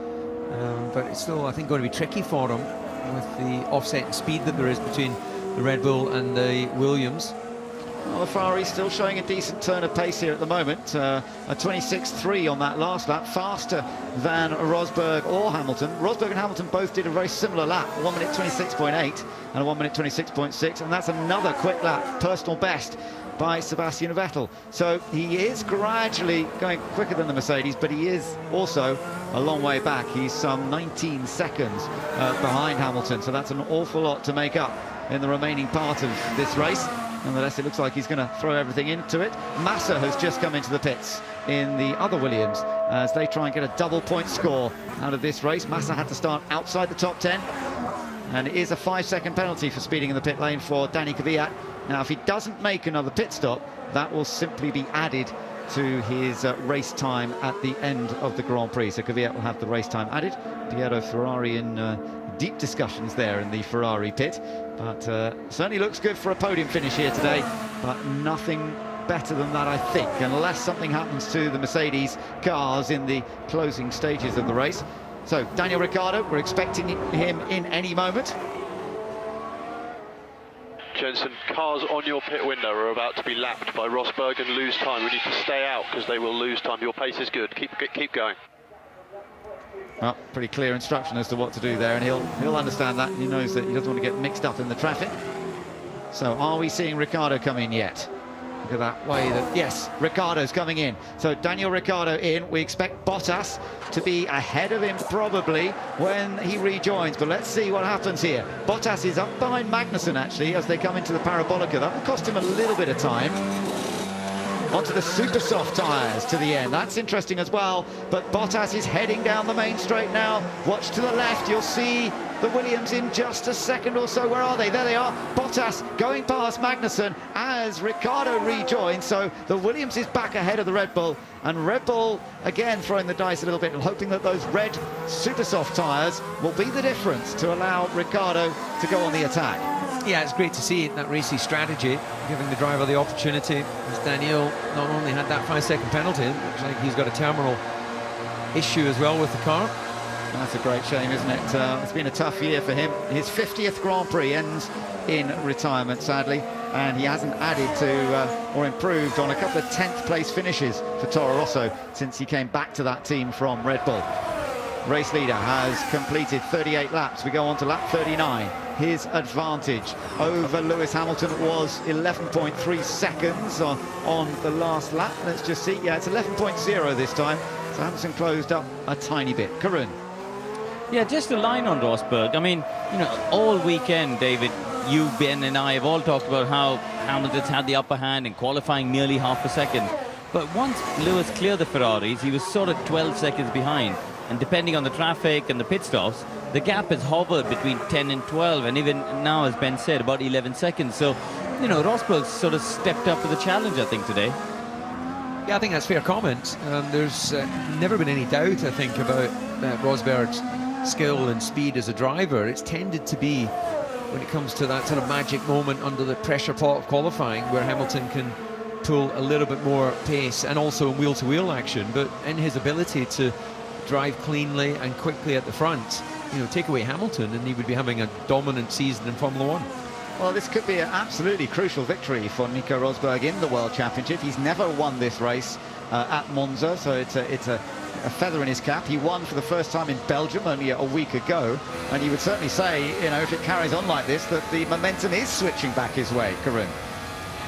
but it's still, I think, going to be tricky for him with the offset speed that there is between the Red Bull and the Williams. Well, the Ferrari's still showing a decent turn of pace here at the moment. A 26.3 on that last lap, faster than Rosberg or Hamilton. Rosberg and Hamilton both did a very similar lap, 1 minute 26.8 and a 1 minute 26.6, and that's another quick lap, personal best by Sebastian Vettel. So he is gradually going quicker than the Mercedes, but he is also a long way back. He's some 19 seconds behind Hamilton, so that's an awful lot to make up in the remaining part of this race. Nonetheless, it looks like he's going to throw everything into it. Massa has just come into the pits in the other Williams as they try and get a double point score out of this race. Massa had to start outside the top 10, and it is a 5-second penalty for speeding in the pit lane for Danny Kvyat. Now, if he doesn't make another pit stop, that will simply be added to his race time at the end of the Grand Prix. So Kvyat will have the race time added. Piero Ferrari in deep discussions there in the Ferrari pit, but certainly looks good for a podium finish here today, but nothing better than that, I think, unless something happens to the Mercedes cars in the closing stages of the race. So Daniel Ricciardo, we're expecting him in any moment. Jensen, cars on your pit window are about to be lapped by Rosberg and lose time. We need to stay out because they will lose time. Your pace is good. Keep going. Well, pretty clear instruction as to what to do there, and he'll understand that. He knows that he doesn't want to get mixed up in the traffic. So are we seeing Ricciardo come in yet? Look at that way that, yes, Ricciardo's coming in. So Daniel Ricciardo in. We expect Bottas to be ahead of him probably when he rejoins, but let's see what happens here. Bottas is up behind Magnussen actually as they come into the Parabolica. That will cost him a little bit of time. Onto the super soft tyres to the end. That's interesting as well, but Bottas is heading down the main straight now. Watch to the left, you'll see the Williams in just a second or so. Where are they? There they are. Bottas going past Magnussen as Ricciardo rejoins. So the Williams is back ahead of the Red Bull, and Red Bull again throwing the dice a little bit and hoping that those red super soft tyres will be the difference to allow Ricciardo to go on the attack. Yeah, it's great to see that racy strategy, giving the driver the opportunity. As Daniel not only had that 5-second penalty, it looks like he's got a terminal issue as well with the car. That's a great shame, isn't it? It's been a tough year for him. His 50th Grand Prix ends in retirement, sadly, and he hasn't added to or improved on a couple of 10th place finishes for Toro Rosso since he came back to that team from Red Bull. Race leader has completed 38 laps. We go on to lap 39. His advantage over Lewis Hamilton was 11.3 seconds on the last lap. Let's just see. Yeah, it's 11.0 this time. So Hamilton closed up a tiny bit. Karun. Yeah, just a line on Rosberg. I mean, you know, all weekend, David, you, Ben, and I have all talked about how Hamilton's had the upper hand in qualifying nearly half a second. But once Lewis cleared the Ferraris, he was sort of 12 seconds behind. And depending on the traffic and the pit stops, the gap has hovered between 10 and 12, and even now, as Ben said, about 11 seconds. So, you know, Rosberg's sort of stepped up to the challenge, I think, today. Yeah, I think that's fair comment. There's never been any doubt, I think, about Rosberg's skill and speed as a driver. It's tended to be, when it comes to that sort of magic moment under the pressure pot of qualifying, where Hamilton can pull a little bit more pace and also wheel-to-wheel action, but in his ability to drive cleanly and quickly at the front, you know, take away Hamilton and he would be having a dominant season in Formula One. Well, this could be an absolutely crucial victory for Nico Rosberg in the World Championship. He's never won this race at Monza, so it's a feather in his cap. He won for the first time in Belgium only a week ago, and you would certainly say, you know, if it carries on like this, that the momentum is switching back his way, Karun.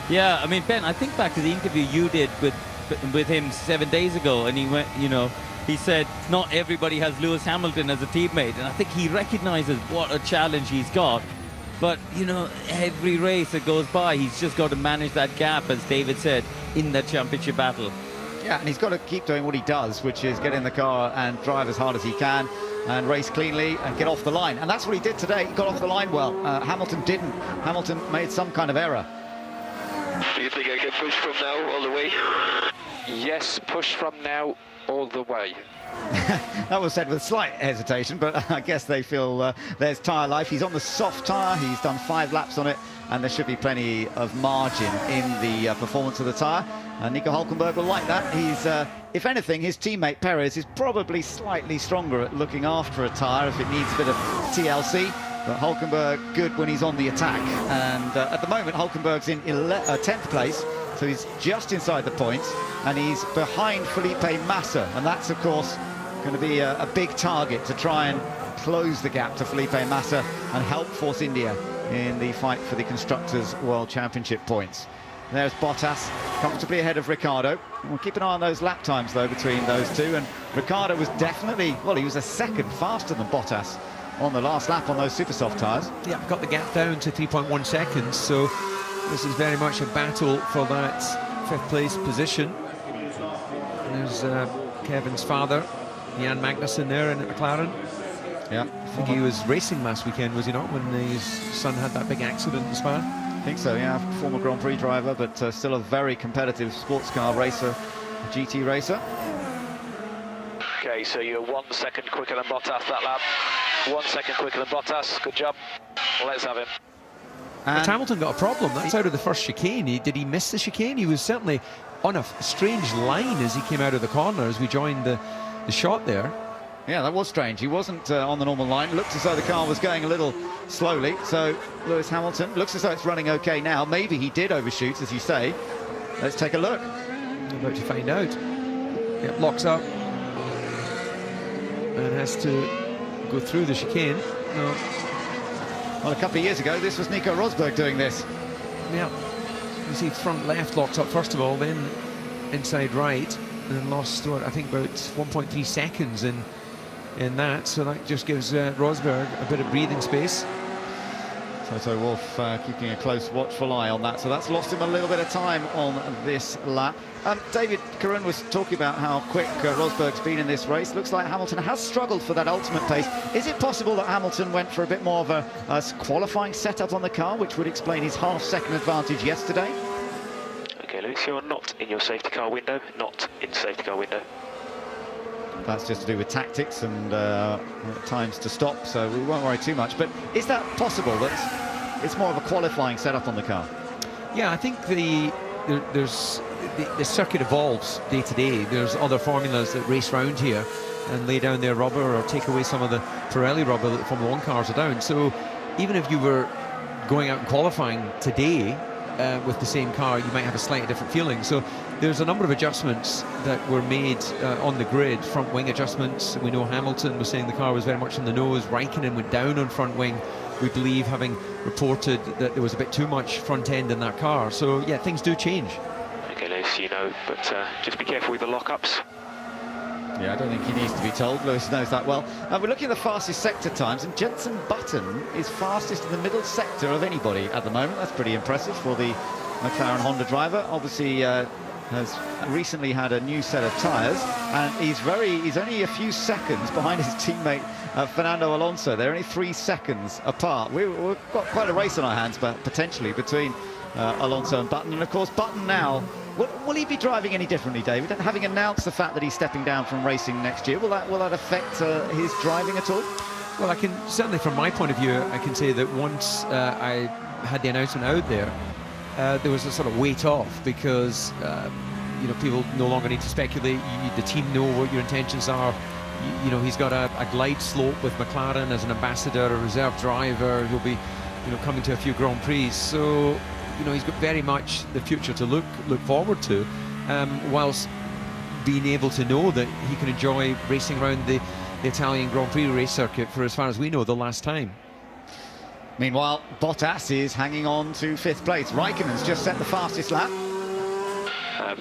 Yeah, I mean, Ben, I think back to the interview you did with him 7 days ago, and he went, you know, he said not everybody has Lewis Hamilton as a teammate, and I think he recognizes what a challenge he's got. But, you know, every race that goes by, he's just got to manage that gap, as David said, in that championship battle. Yeah, and he's got to keep doing what he does, which is get in the car and drive as hard as he can and race cleanly and get off the line. And that's what he did today. He got off the line well. Hamilton didn't. Hamilton made some kind of error. Do you think I can push from now all the way? Yes, push from now all the way. That was said with slight hesitation, but I guess they feel there's tyre life. He's on the soft tyre, he's done 5 laps on it, and there should be plenty of margin in the performance of the tyre. Nico Hülkenberg will like that. He's, if anything, his teammate Perez is probably slightly stronger at looking after a tyre if it needs a bit of TLC. But Hülkenberg good when he's on the attack, and at the moment Hülkenberg's in 10th place, so he's just inside the points, and he's behind Felipe Massa, and that's of course going to be a big target to try and close the gap to Felipe Massa and help Force India in the fight for the Constructors' World Championship points. There's Bottas, comfortably ahead of Ricciardo. We'll keep an eye on those lap times though between those two, and Ricciardo was definitely, well, he was a second faster than Bottas on the last lap on those super soft tyres. Yeah, got the gap down to 3.1 seconds, so this is very much a battle for that 5th place position. There's Kevin's father, Jan Magnussen, there in McLaren. Yeah, I think he was racing last weekend, was he not, when his son had that big accident in Spa? I think so, yeah, former Grand Prix driver, but still a very competitive sports car racer, GT racer. Okay, so you're 1 second quicker than Bottas that lap. 1 second quicker than Bottas. Good job. Let's have him. But Hamilton got a problem. That's out of the first chicane. Did he miss the chicane? He was certainly on a strange line as he came out of the corner as we joined the shot there. Yeah, that was strange. He wasn't on the normal line. Looked as though the car was going a little slowly. So Lewis Hamilton looks as though it's running okay now. Maybe he did overshoot, as you say. Let's take a look. I'm about to find out. Yep, locks up and has to go through the chicane. No. Well, a couple of years ago, this was Nico Rosberg doing this. Yeah. You see front left locks up first of all, then inside right, and lost, what, I think about 1.3 seconds in that, so that just gives Rosberg a bit of breathing space. Toto Wolff keeping a close watchful eye on that, so that's lost him a little bit of time on this lap. David, Karun was talking about how quick Rosberg's been in this race. Looks like Hamilton has struggled for that ultimate pace. Is it possible that Hamilton went for a bit more of a qualifying setup on the car, which would explain his half-second advantage yesterday? Okay, Lewis, you're not in your safety car window. Not in safety car window. That's just to do with tactics and times to stop, so we won't worry too much. But is that possible, that it's more of a qualifying setup on the car? Yeah, I think the circuit evolves day to day. There's other formulas that race round here and lay down their rubber or take away some of the Pirelli rubber that the Formula 1 cars are down. So even if you were going out and qualifying today with the same car, you might have a slightly different feeling. So there's a number of adjustments that were made on the grid, front wing adjustments. We know Hamilton was saying the car was very much on the nose. Raikkonen went down on front wing, we believe, having reported that there was a bit too much front end in that car. So yeah, things do change. Okay, Lewis, you know, but just be careful with the lockups. Yeah, I don't think he needs to be told. Lewis knows that well. We're looking at the fastest sector times, and Jenson Button is fastest in the middle sector of anybody at the moment. That's pretty impressive for the McLaren Honda driver. Obviously, has recently had a new set of tyres, and he's only a few seconds behind his teammate Fernando Alonso. They're only 3 seconds apart. We've got quite a race on our hands, but potentially between Alonso and Button. And of course, Button now. Will he be driving any differently, David? And having announced the fact that he's stepping down from racing next year, will that affect his driving at all? Well, I can certainly, from my point of view, I can say that once I had the announcement out there, there was a sort of weight off, because you know, people no longer need to speculate. The team know what your intentions are. You know, he's got a glide slope with McLaren as an ambassador, a reserve driver. He'll be, you know, coming to a few Grand Prix. So, you know, he's got very much the future to look forward to, whilst being able to know that he can enjoy racing around the Italian Grand Prix race circuit for, as far as we know, the last time. Meanwhile, Bottas is hanging on to 5th place. Raikkonen's just set the fastest lap.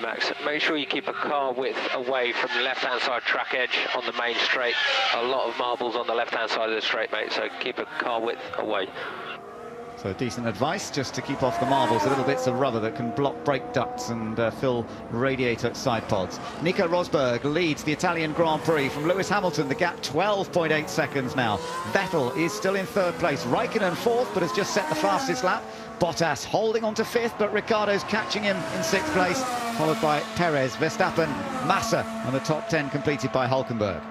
Max, make sure you keep a car width away from the left-hand side track edge on the main straight. A lot of marbles on the left-hand side of the straight, mate, so keep a car width away. So decent advice, just to keep off the marbles, the little bits of rubber that can block brake ducts and fill radiator side pods. Nico Rosberg leads the Italian Grand Prix from Lewis Hamilton. The gap 12.8 seconds now. Vettel is still in 3rd place. Raikkonen 4th, but has just set the fastest lap. Bottas holding on to 5th, but Ricciardo's catching him in 6th place, followed by Perez, Verstappen, Massa, and the top 10 completed by Hülkenberg.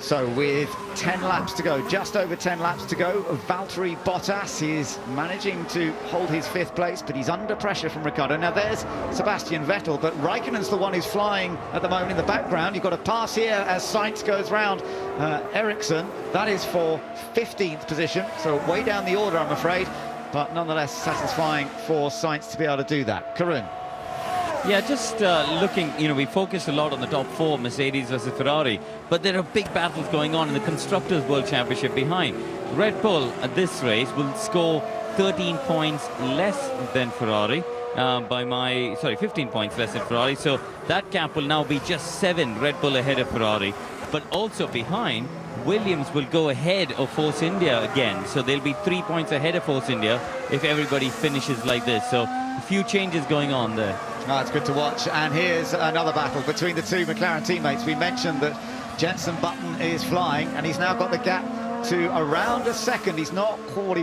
So with 10 laps to go, just over 10 laps to go, Valtteri Bottas is managing to hold his 5th place, but he's under pressure from Ricciardo. Now there's Sebastian Vettel, but Raikkonen's the one who's flying at the moment in the background. You've got a pass here as Sainz goes round Ericsson. That is for 15th position, so way down the order, I'm afraid, but nonetheless satisfying for Sainz to be able to do that. Karun. Yeah, just looking, you know, we focused a lot on the top 4, Mercedes versus Ferrari, but there are big battles going on in the Constructors' World Championship behind. Red Bull at this race will score 13 points less than Ferrari, 15 points less than Ferrari, so that gap will now be just 7, Red Bull ahead of Ferrari. But also behind, Williams will go ahead of Force India again, so they'll be 3 points ahead of Force India if everybody finishes like this. So a few changes going on there. Oh, it's good to watch. And here's another battle between the 2 McLaren teammates. We mentioned that Jenson Button is flying, and he's now got the gap to around a second. He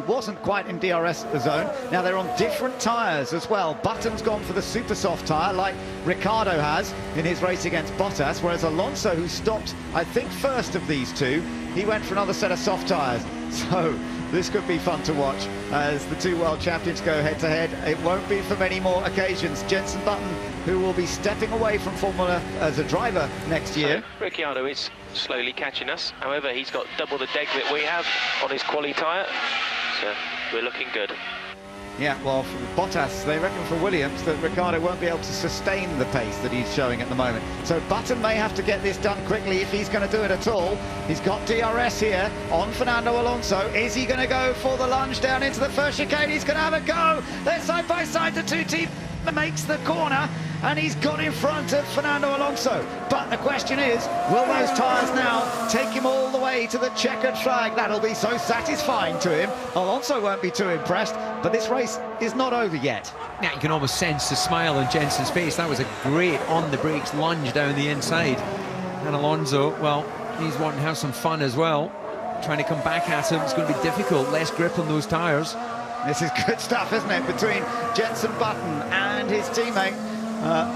wasn't quite in DRS zone. Now they're on different tyres as well. Button's gone for the super soft tyre like Ricciardo has in his race against Bottas, whereas Alonso, who stopped, I think, first of these 2, he went for another set of soft tyres. So this could be fun to watch as the 2 world champions go head-to-head. It won't be for many more occasions. Jenson Button, who will be stepping away from Formula as a driver next year. So Ricciardo is slowly catching us. However, he's got double the deg that we have on his quali tyre, so we're looking good. Yeah, well, for Bottas, they reckon for Williams that Ricciardo won't be able to sustain the pace that he's showing at the moment. So Button may have to get this done quickly if he's going to do it at all. He's got DRS here on Fernando Alonso. Is he going to go for the lunge down into the first chicane? He's going to have a go. They're side by side, the 2 teams. Makes the corner, and he's got in front of Fernando Alonso. But the question is, will those tyres now take him all the way to the checkered flag? That'll be so satisfying to him. Alonso won't be too impressed, but this race is not over yet. Now you can almost sense the smile on Jenson's face. That was a great on the brakes lunge down the inside. And Alonso, well, he's wanting to have some fun as well. Trying to come back at him, it's going to be difficult. Less grip on those tyres. This is good stuff, isn't it, between Jenson Button and his teammate.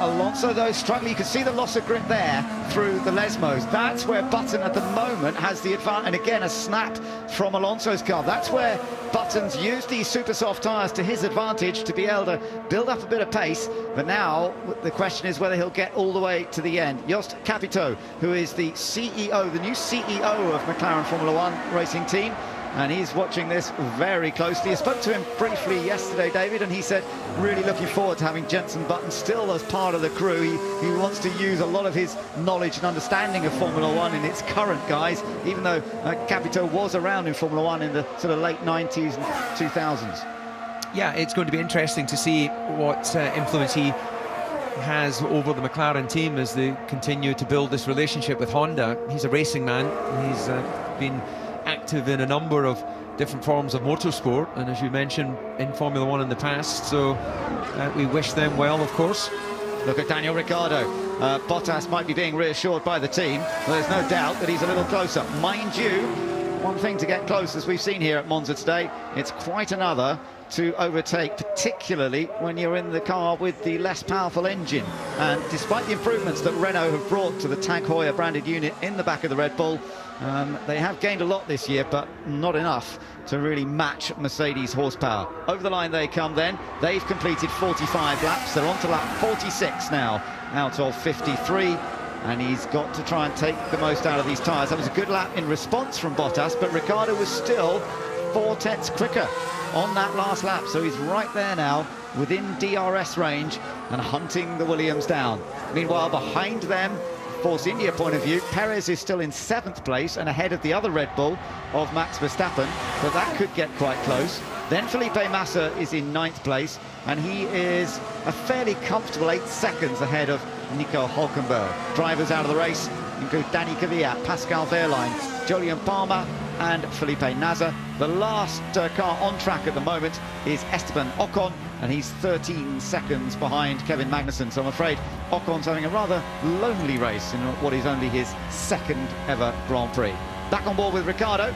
Alonso, though, struggling. You can see the loss of grip there through the Lesmos. That's where Button, at the moment, has the advantage. And again, a snap from Alonso's car. That's where Button's used these super soft tyres to his advantage to be able to build up a bit of pace. But now, the question is whether he'll get all the way to the end. Jost Capito, who is the CEO, the new CEO of McLaren Formula One racing team, and he's watching this very closely. I spoke to him briefly yesterday, David, and he said really looking forward to having Jenson Button still as part of the crew. He wants to use a lot of his knowledge and understanding of Formula One in its current guise, even though Capito was around in Formula One in the sort of late 90s and 2000s. Yeah, it's going to be interesting to see what influence he has over the McLaren team as they continue to build this relationship with Honda. He's a racing man. He's been active in a number of different forms of motorsport, and as you mentioned, in Formula One in the past, so we wish them well, of course. Look at Daniel Ricciardo. Bottas might be being reassured by the team, but there's no doubt that he's a little closer. Mind you, one thing to get close, as we've seen here at Monza today, it's quite another to overtake, particularly when you're in the car with the less powerful engine. And despite the improvements that Renault have brought to the Tag Heuer branded unit in the back of the Red Bull, they have gained a lot this year, but not enough to really match Mercedes horsepower. Over the line they come then. They've completed 45 laps. They're on to lap 46 now, out of 53. And he's got to try and take the most out of these tyres. That was a good lap in response from Bottas, but Ricciardo was still 4/10 quicker on that last lap. So he's right there now, within DRS range and hunting the Williams down. Meanwhile, behind them, Force India point of view, Perez is still in 7th place and ahead of the other Red Bull of Max Verstappen, but that could get quite close. Then Felipe Massa is in 9th place, and he is a fairly comfortable 8 seconds ahead of Nico Hülkenberg. Drivers out of the race include Danny Kvyat, Pascal Wehrlein, Jolyon Palmer and Felipe Nasr. The last car on track at the moment is Esteban Ocon, and he's 13 seconds behind Kevin Magnussen. So I'm afraid Ocon's having a rather lonely race in what is only his 2nd ever Grand Prix. Back on board with Ricciardo,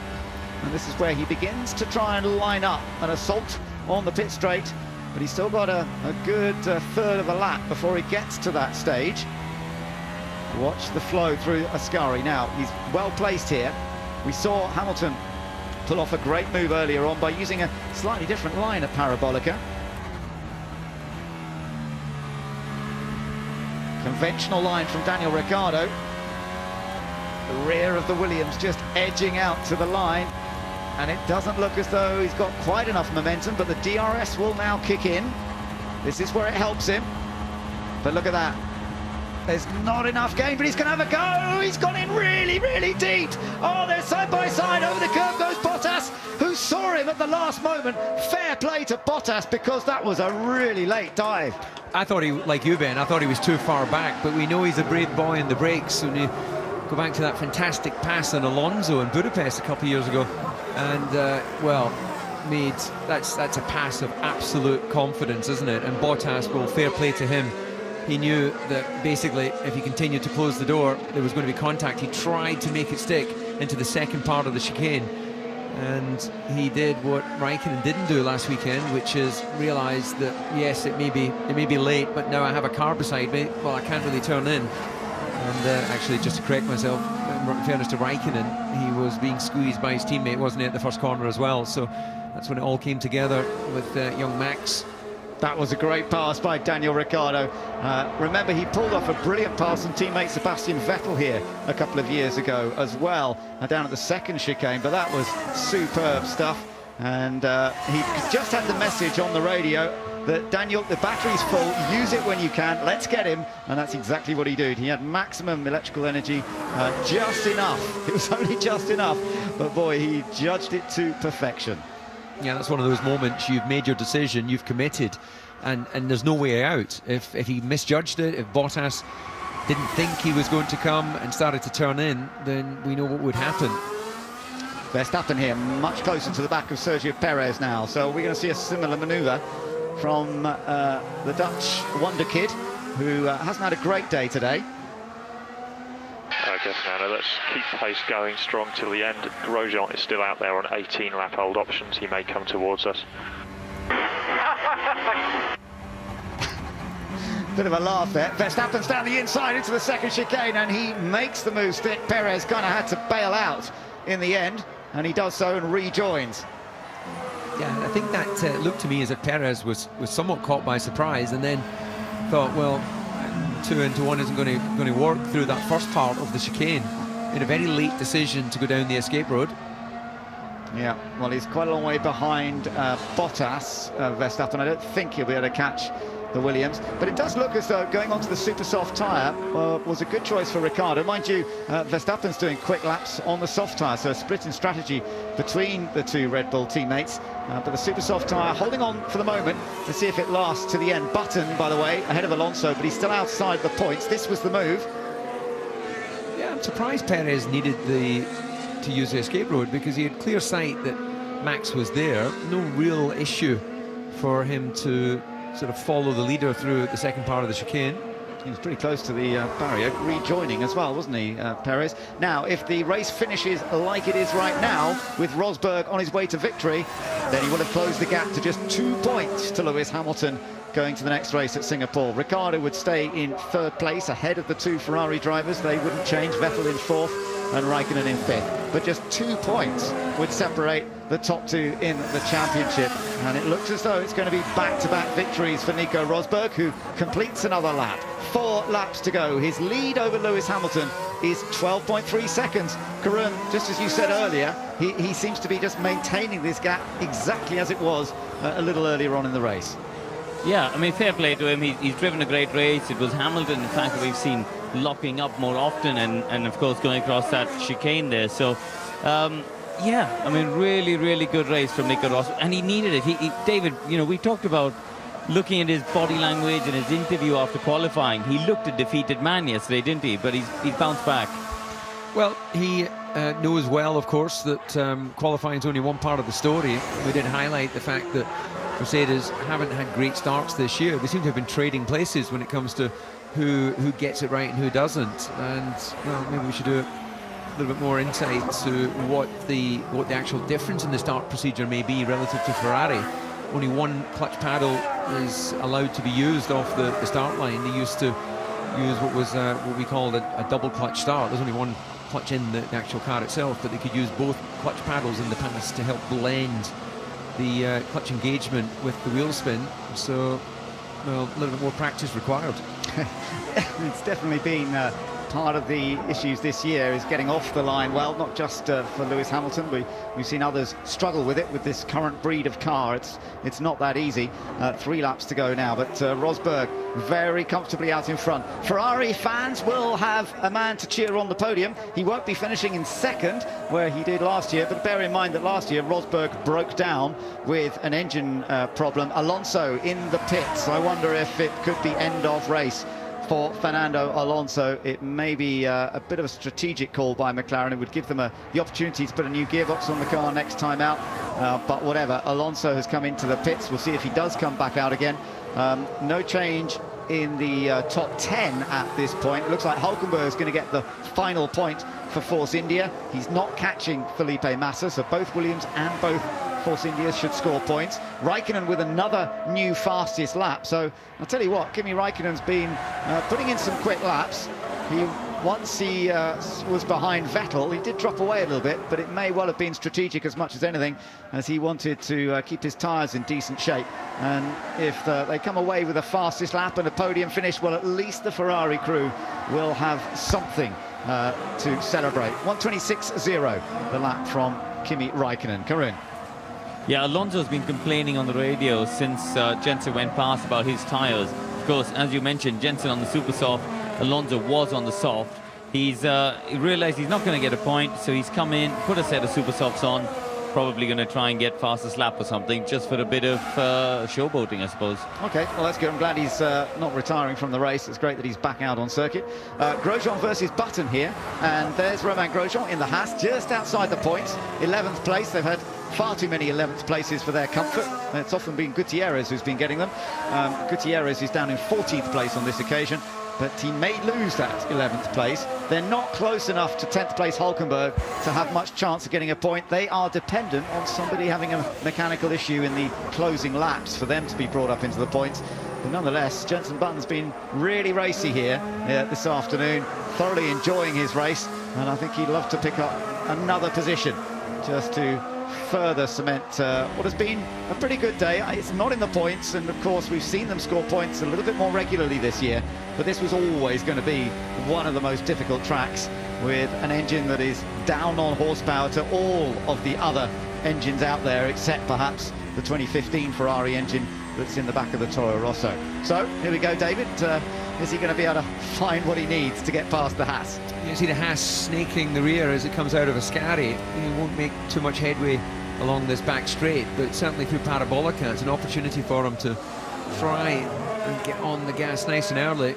and this is where he begins to try and line up an assault on the pit straight, but he's still got a good third of a lap before he gets to that stage. Watch the flow through Ascari. Now, he's well placed here. We saw Hamilton pull off a great move earlier on by using a slightly different line at Parabolica. Conventional line from Daniel Ricciardo. The rear of the Williams just edging out to the line, and it doesn't look as though he's got quite enough momentum, but the DRS will now kick in. This is where it helps him. But look at that. There's not enough gain, but he's going to have a go. He's gone in really, really deep. Oh, they're side by side. Over the curve goes Bottas, who saw him at the last moment. Fair play to Bottas, because that was a really late dive. I thought he, like you, Ben, I thought he was too far back, but we know he's a brave boy in the brakes. When you go back to that fantastic pass on Alonso in Budapest a couple of years ago, and well, that's a pass of absolute confidence, isn't it? And Bottas, well, fair play to him. He knew that basically if he continued to close the door, there was going to be contact. He tried to make it stick into the second part of the chicane, and he did what Raikkonen didn't do last weekend, which is realise that yes, it may be late, but now I have a car beside me. Well, I can't really turn in. And actually, just to correct myself, in fairness to Raikkonen, he was being squeezed by his teammate, wasn't he, at the first corner as well? So that's when it all came together with young Max. That was a great pass by Daniel Ricciardo. Remember, he pulled off a brilliant pass on teammate Sebastian Vettel here a couple of years ago as well, down at the second chicane, but that was superb stuff. And he just had the message on the radio that, Daniel, the battery's full, use it when you can, let's get him. And that's exactly what he did. He had maximum electrical energy, just enough. It was only just enough, but boy, he judged it to perfection. Yeah, that's one of those moments. You've made your decision, you've committed, and there's no way out. If he misjudged it, if Bottas didn't think he was going to come and started to turn in, then we know what would happen. Verstappen here, much closer to the back of Sergio Perez now, so we're going to see a similar manoeuvre from the Dutch wonder kid, who hasn't had a great day today. I guess, Nana, let's keep pace going strong till the end. Grosjean is still out there on 18 lap old options. He may come towards us. Bit of a laugh there. Verstappen's down the inside into the second chicane, and he makes the move stick. Perez kind of had to bail out in the end, and he does so and rejoins. Yeah, I think that looked to me as if Perez was somewhat caught by surprise, and then thought, well, 2 into 1 isn't going to work through that first part of the chicane. Made a very late decision to go down the escape road. Yeah, well, he's quite a long way behind Bottas, Verstappen. I don't think he'll be able to catch the Williams. But it does look as though going onto the super soft tyre was a good choice for Ricciardo. Mind you, Verstappen's doing quick laps on the soft tyre, so a split in strategy between the two Red Bull teammates. But the super soft tyre holding on for the moment to see if it lasts to the end. Button, by the way, ahead of Alonso, but he's still outside the points. This was the move. Yeah, I'm surprised Perez needed to use the escape road, because he had clear sight that Max was there. No real issue for him to sort of follow the leader through the second part of the chicane. He was pretty close to the barrier, rejoining as well, wasn't he, Perez? Now, if the race finishes like it is right now, with Rosberg on his way to victory, then he will have closed the gap to just 2 points to Lewis Hamilton going to the next race at Singapore. Ricciardo would stay in third place ahead of the two Ferrari drivers. They wouldn't change. Vettel in fourth and Raikkonen in fifth. But just 2 points would separate the top two in the championship. And it looks as though it's going to be back-to-back victories for Nico Rosberg, who completes another lap. 4 laps to go. His lead over Lewis Hamilton is 12.3 seconds. Karun, just as you said earlier, he seems to be just maintaining this gap exactly as it was a little earlier on in the race. Yeah, I mean, fair play to him. He's driven a great race. It was Hamilton, in fact, that we've seen locking up more often and of course, going across that chicane there. So, yeah, I mean, really good race from Nico Rosberg. And he needed it. David, you know, we talked about looking at his body language and his interview after qualifying. He looked a defeated man yesterday, didn't he? But he's bounced back. Well, he knows well, of course, that qualifying is only one part of the story. We did highlight the fact that Mercedes haven't had great starts this year. They seem to have been trading places when it comes to who gets it right and who doesn't. And, well, maybe we should do a little bit more insight to what the actual difference in the start procedure may be relative to Ferrari. Only one clutch paddle is allowed to be used off the start line. They used to use what we called a double clutch start. There's only one clutch in the actual car itself, but they could use both clutch paddles in the past to help blend the clutch engagement with the wheel spin. So, well, a little bit more practice required. It's definitely been part of the issues this year, is getting off the line well, not just for Lewis Hamilton. We've seen others struggle with it with this current breed of car. It's not that easy. 3 laps to go now, but Rosberg very comfortably out in front. Ferrari fans will have a man to cheer on the podium. He won't be finishing in second where he did last year, but bear in mind that last year Rosberg broke down with an engine problem. Alonso in the pits. I wonder if it could be end of race for Fernando Alonso. It may be a bit of a strategic call by McLaren. It would give them the opportunity to put a new gearbox on the car next time out. But whatever, Alonso has come into the pits. We'll see if he does come back out again. No change in the top 10 at this point. It looks like Hulkenberg is going to get the final point for Force India. He's not catching Felipe Massa, so both Williams and both Force India should score points. Raikkonen with another new fastest lap. So I'll tell you what, Kimi Raikkonen's been putting in some quick laps. Once he was behind Vettel, he did drop away a little bit, but it may well have been strategic as much as anything, as he wanted to keep his tyres in decent shape. And if they come away with a fastest lap and a podium finish, well, at least the Ferrari crew will have something to celebrate. 1:26.0, the lap from Kimi Raikkonen. Karun. Yeah, Alonso's been complaining on the radio since Jensen went past about his tyres. Of course, as you mentioned, Jensen on the super soft, Alonso was on the soft. He realised he's not going to get a point, so he's come in, put a set of super softs on, probably going to try and get fastest lap or something, just for a bit of showboating, I suppose. Okay, well, that's good. I'm glad he's not retiring from the race. It's great that he's back out on circuit. Grosjean versus Button here, and there's Romain Grosjean in the Haas, just outside the points, 11th place. They've had far too many 11th places for their comfort. It's often been Gutierrez who's been getting them. Gutierrez is down in 14th place on this occasion, but he may lose that 11th place. They're not close enough to 10th place Hulkenberg to have much chance of getting a point. They are dependent on somebody having a mechanical issue in the closing laps for them to be brought up into the points. But nonetheless, Jenson Button's been really racy here this afternoon, thoroughly enjoying his race, and I think he'd love to pick up another position just to further cement what has been a pretty good day. It's not in the points, and of course we've seen them score points a little bit more regularly this year, but this was always going to be one of the most difficult tracks, with an engine that is down on horsepower to all of the other engines out there, except perhaps the 2015 Ferrari engine that's in the back of the Toro Rosso. So here we go, David. Is he going to be able to find what he needs to get past the Haas? You see the Haas snaking the rear as it comes out of Ascari. He won't make too much headway along this back straight, but certainly through Parabolica, it's an opportunity for him to try and get on the gas nice and early.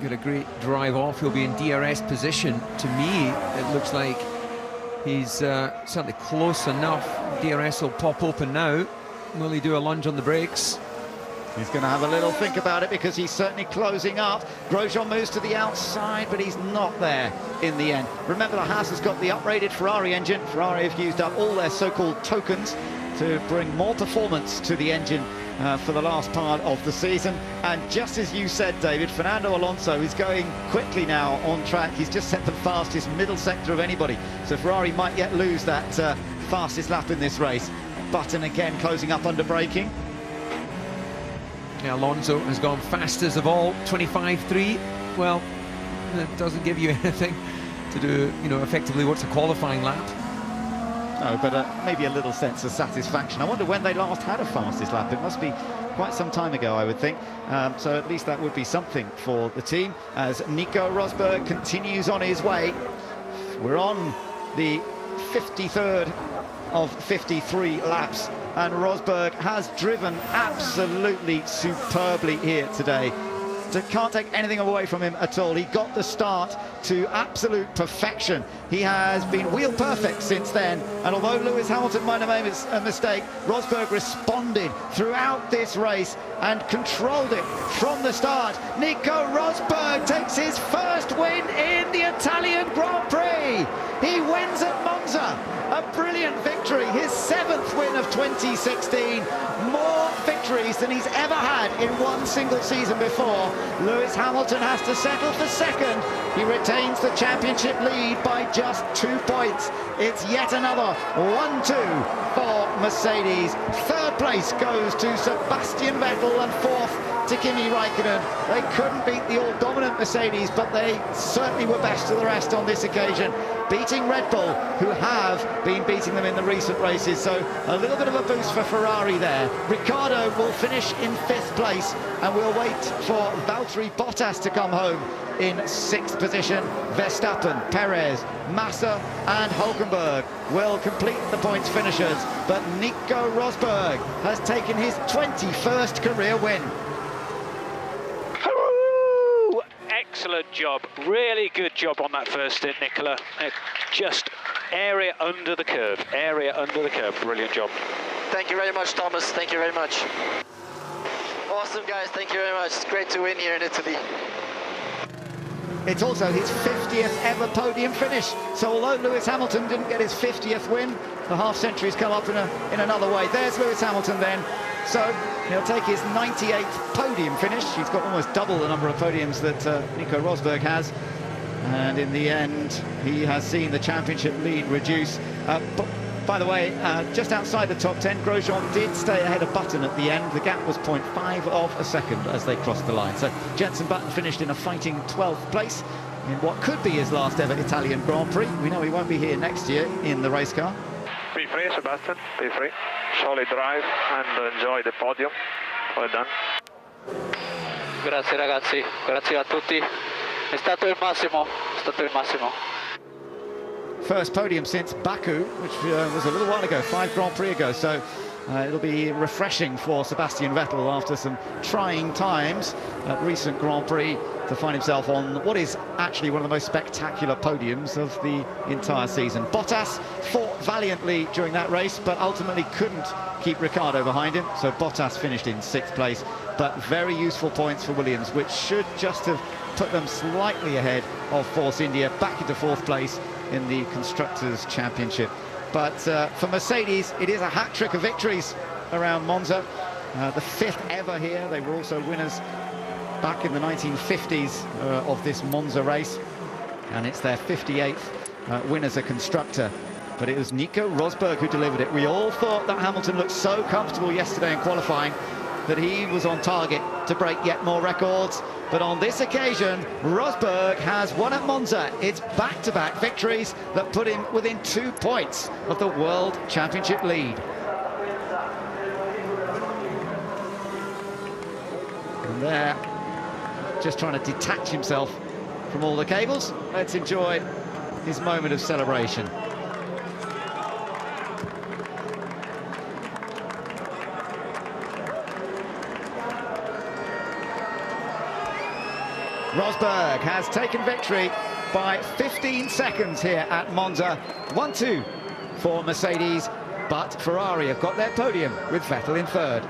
Got a great drive off. He'll be in DRS position. To me, it looks like he's certainly close enough. DRS will pop open now. Will he do a lunge on the brakes? He's going to have a little think about it because he's certainly closing up. Grosjean moves to the outside, but he's not there in the end. Remember, the Haas has got the uprated Ferrari engine. Ferrari have used up all their so-called tokens to bring more performance to the engine for the last part of the season. And just as you said, David, Fernando Alonso is going quickly now on track. He's just set the fastest middle sector of anybody. So Ferrari might yet lose that fastest lap in this race. Button again closing up under braking. Now Alonso has gone fastest of all, 25.3. Well, that doesn't give you anything to do, you know, effectively what's a qualifying lap. No, but maybe a little sense of satisfaction. I wonder when they last had a fastest lap. It must be quite some time ago, I would think. So at least that would be something for the team as Nico Rosberg continues on his way. We're on the 53rd of 53 laps, and Rosberg has driven absolutely superbly here today. So can't take anything away from him at all. He got the start to absolute perfection. He has been wheel perfect since then, and although Lewis Hamilton might have made a mistake, Rosberg responded throughout this race and controlled it from the start. Nico Rosberg takes his first win in the Italian Grand Prix. He wins at Monza. A brilliant victory, his 7th win of 2016. More victories than he's ever had in one single season before. Lewis Hamilton has to settle for second. He retains the championship lead by just 2 points. It's yet another 1-2 for Mercedes. 3rd place goes to Sebastian Vettel and 4th to Kimi Raikkonen. They couldn't beat the all-dominant Mercedes, but they certainly were best of the rest on this occasion, beating Red Bull, who have been beating them in the recent races. So a little bit of a boost for Ferrari there. Ricciardo will finish in 5th place, and we'll wait for Valtteri Bottas to come home in 6th position. Verstappen, Perez, Massa and Hulkenberg will complete the points finishers, but Nico Rosberg has taken his 21st career win. Excellent job, really good job on that first stint, Nicola. Just area under the curve, brilliant job. Thank you very much, Thomas, thank you very much. Awesome, guys, thank you very much. It's great to win here in Italy. It's also his 50th ever podium finish. So although Lewis Hamilton didn't get his 50th win, the half-century's come up in another way. There's Lewis Hamilton then. So he'll take his 98th podium finish. He's got almost double the number of podiums that Nico Rosberg has. And in the end, he has seen the championship lead reduce. But by the way, just outside the top 10, Grosjean did stay ahead of Button at the end. The gap was 0.5 of a second as they crossed the line. So Jenson Button finished in a fighting 12th place in what could be his last ever Italian Grand Prix. We know he won't be here next year in the race car. Be free, Sebastian, be free. Solid drive and enjoy the podium. Well done. Grazie ragazzi, grazie a tutti. È stato il massimo, First podium since Baku, which was a little while ago, 5 Grand Prix ago. So it'll be refreshing for Sebastian Vettel after some trying times at recent Grand Prix to find himself on what is actually one of the most spectacular podiums of the entire season. Bottas fought valiantly during that race, but ultimately couldn't keep Ricciardo behind him. So Bottas finished in 6th place, but very useful points for Williams, which should just have put them slightly ahead of Force India, back into 4th place in the Constructors' Championship. But for Mercedes, it is a hat-trick of victories around Monza. The 5th ever here. They were also winners back in the 1950s of this Monza race. And it's their 58th win as a constructor. But it was Nico Rosberg who delivered it. We all thought that Hamilton looked so comfortable yesterday in qualifying that he was on target to break yet more records. But on this occasion, Rosberg has won at Monza. It's back-to-back victories that put him within 2 points of the World Championship lead. And there, just trying to detach himself from all the cables. Let's enjoy his moment of celebration. Rosberg has taken victory by 15 seconds here at Monza. 1-2 for Mercedes, but Ferrari have got their podium with Vettel in third.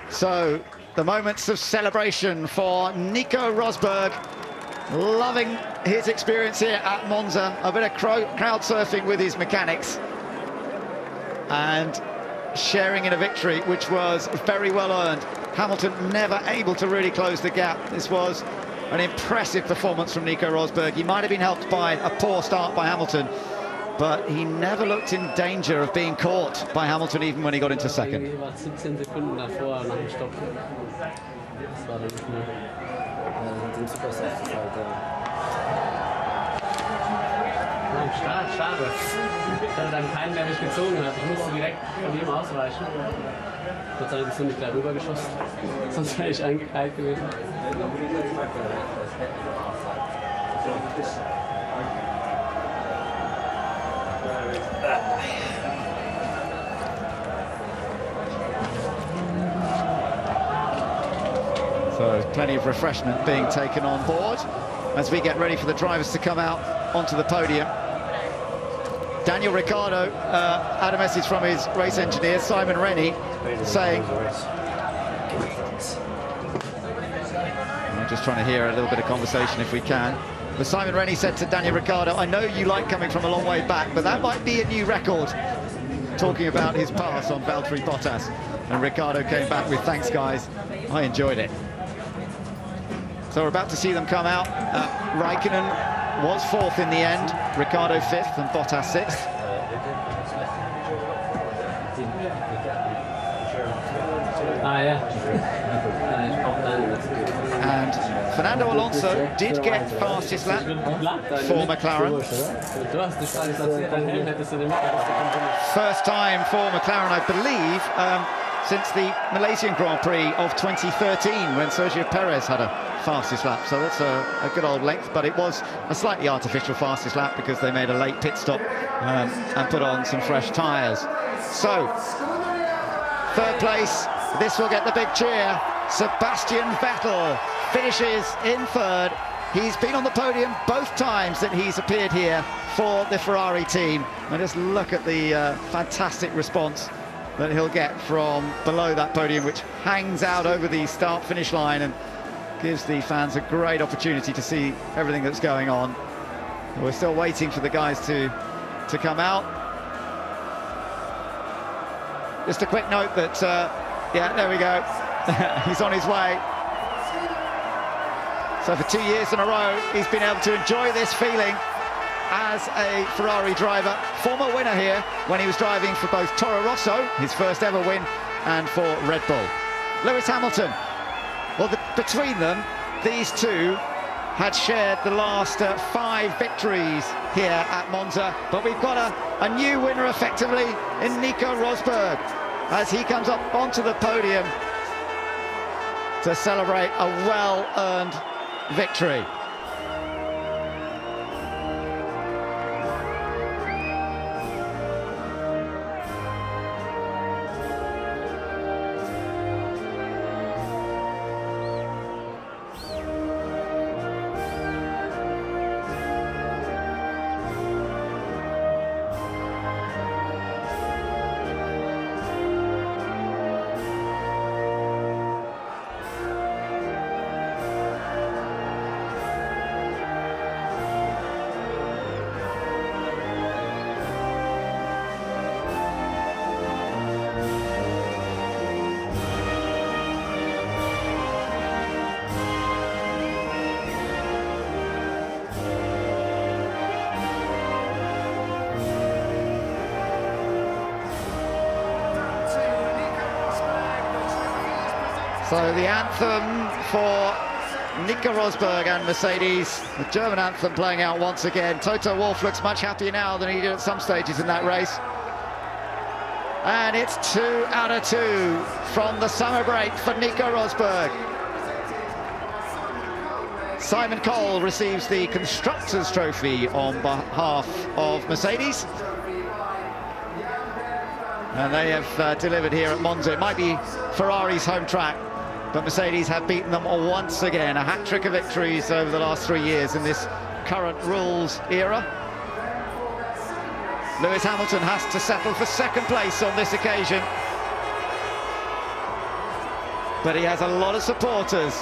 So, the moments of celebration for Nico Rosberg, loving his experience here at Monza, a bit of crowd surfing with his mechanics, and sharing in a victory which was very well earned. Hamilton never able to really close the gap. This was an impressive performance from Nico Rosberg. He might have been helped by a poor start by Hamilton, but he never looked in danger of being caught by Hamilton even when he got into second. Schade. Ich hatte dann keinen, der mich gezogen hat. Ich musste direkt von ihm ausweichen. Gott sei Dank ist er nicht gleich rübergeschossen. Sonst wäre ich eingekeilt gewesen. So plenty of refreshment being taken on board as we get ready for the drivers to come out onto the podium. Daniel Ricciardo had a message from his race engineer, Simon Rennie, saying... I'm just trying to hear a little bit of conversation if we can. But Simon Rennie said to Daniel Ricciardo, I know you like coming from a long way back, but that might be a new record. Talking about his pass on Valtteri Bottas. And Ricciardo came back with, thanks guys, I enjoyed it. So we're about to see them come out. Raikkonen was fourth in the end, Ricciardo fifth and Bottas sixth. And Fernando Alonso did get fastest lap for McLaren. First time for McLaren, I believe, since the Malaysian Grand Prix of 2013 when Sergio Perez had a fastest lap. So that's a good old length, but it was a slightly artificial fastest lap because they made a late pit stop and put on some fresh tyres. So, third place, this will get the big cheer. Sebastian Vettel finishes in third. He's been on the podium both times that he's appeared here for the Ferrari team. And just look at the fantastic response that he'll get from below that podium, which hangs out over the start-finish line and gives the fans a great opportunity to see everything that's going on. We're still waiting for the guys to come out. Just a quick note that, yeah, there we go. He's on his way. So for 2 years in a row, he's been able to enjoy this feeling as a Ferrari driver. Former winner here when he was driving for both Toro Rosso, his first ever win, and for Red Bull. Lewis Hamilton. Well, between them, these two had shared the last 5 victories here at Monza, but we've got a new winner effectively in Nico Rosberg as he comes up onto the podium to celebrate a well-earned victory. So the anthem for Nico Rosberg and Mercedes, the German anthem playing out once again. Toto Wolff looks much happier now than he did at some stages in that race. And it's 2 out of 2 from the summer break for Nico Rosberg. Simon Cole receives the Constructors' Trophy on behalf of Mercedes. And they have delivered here at Monza. It might be Ferrari's home track, but Mercedes have beaten them once again. A hat-trick of victories over the last 3 years in this current rules era. Lewis Hamilton has to settle for second place on this occasion. But he has a lot of supporters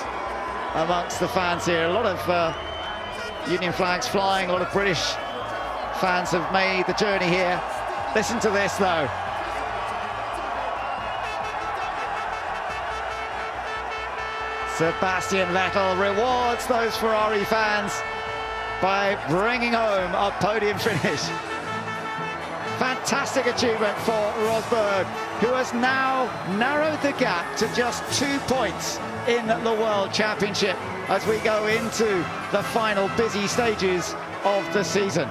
amongst the fans here. A lot of Union flags flying, a lot of British fans have made the journey here. Listen to this though. Sebastian Vettel rewards those Ferrari fans by bringing home a podium finish. Fantastic achievement for Rosberg, who has now narrowed the gap to just 2 points in the World Championship as we go into the final busy stages of the season.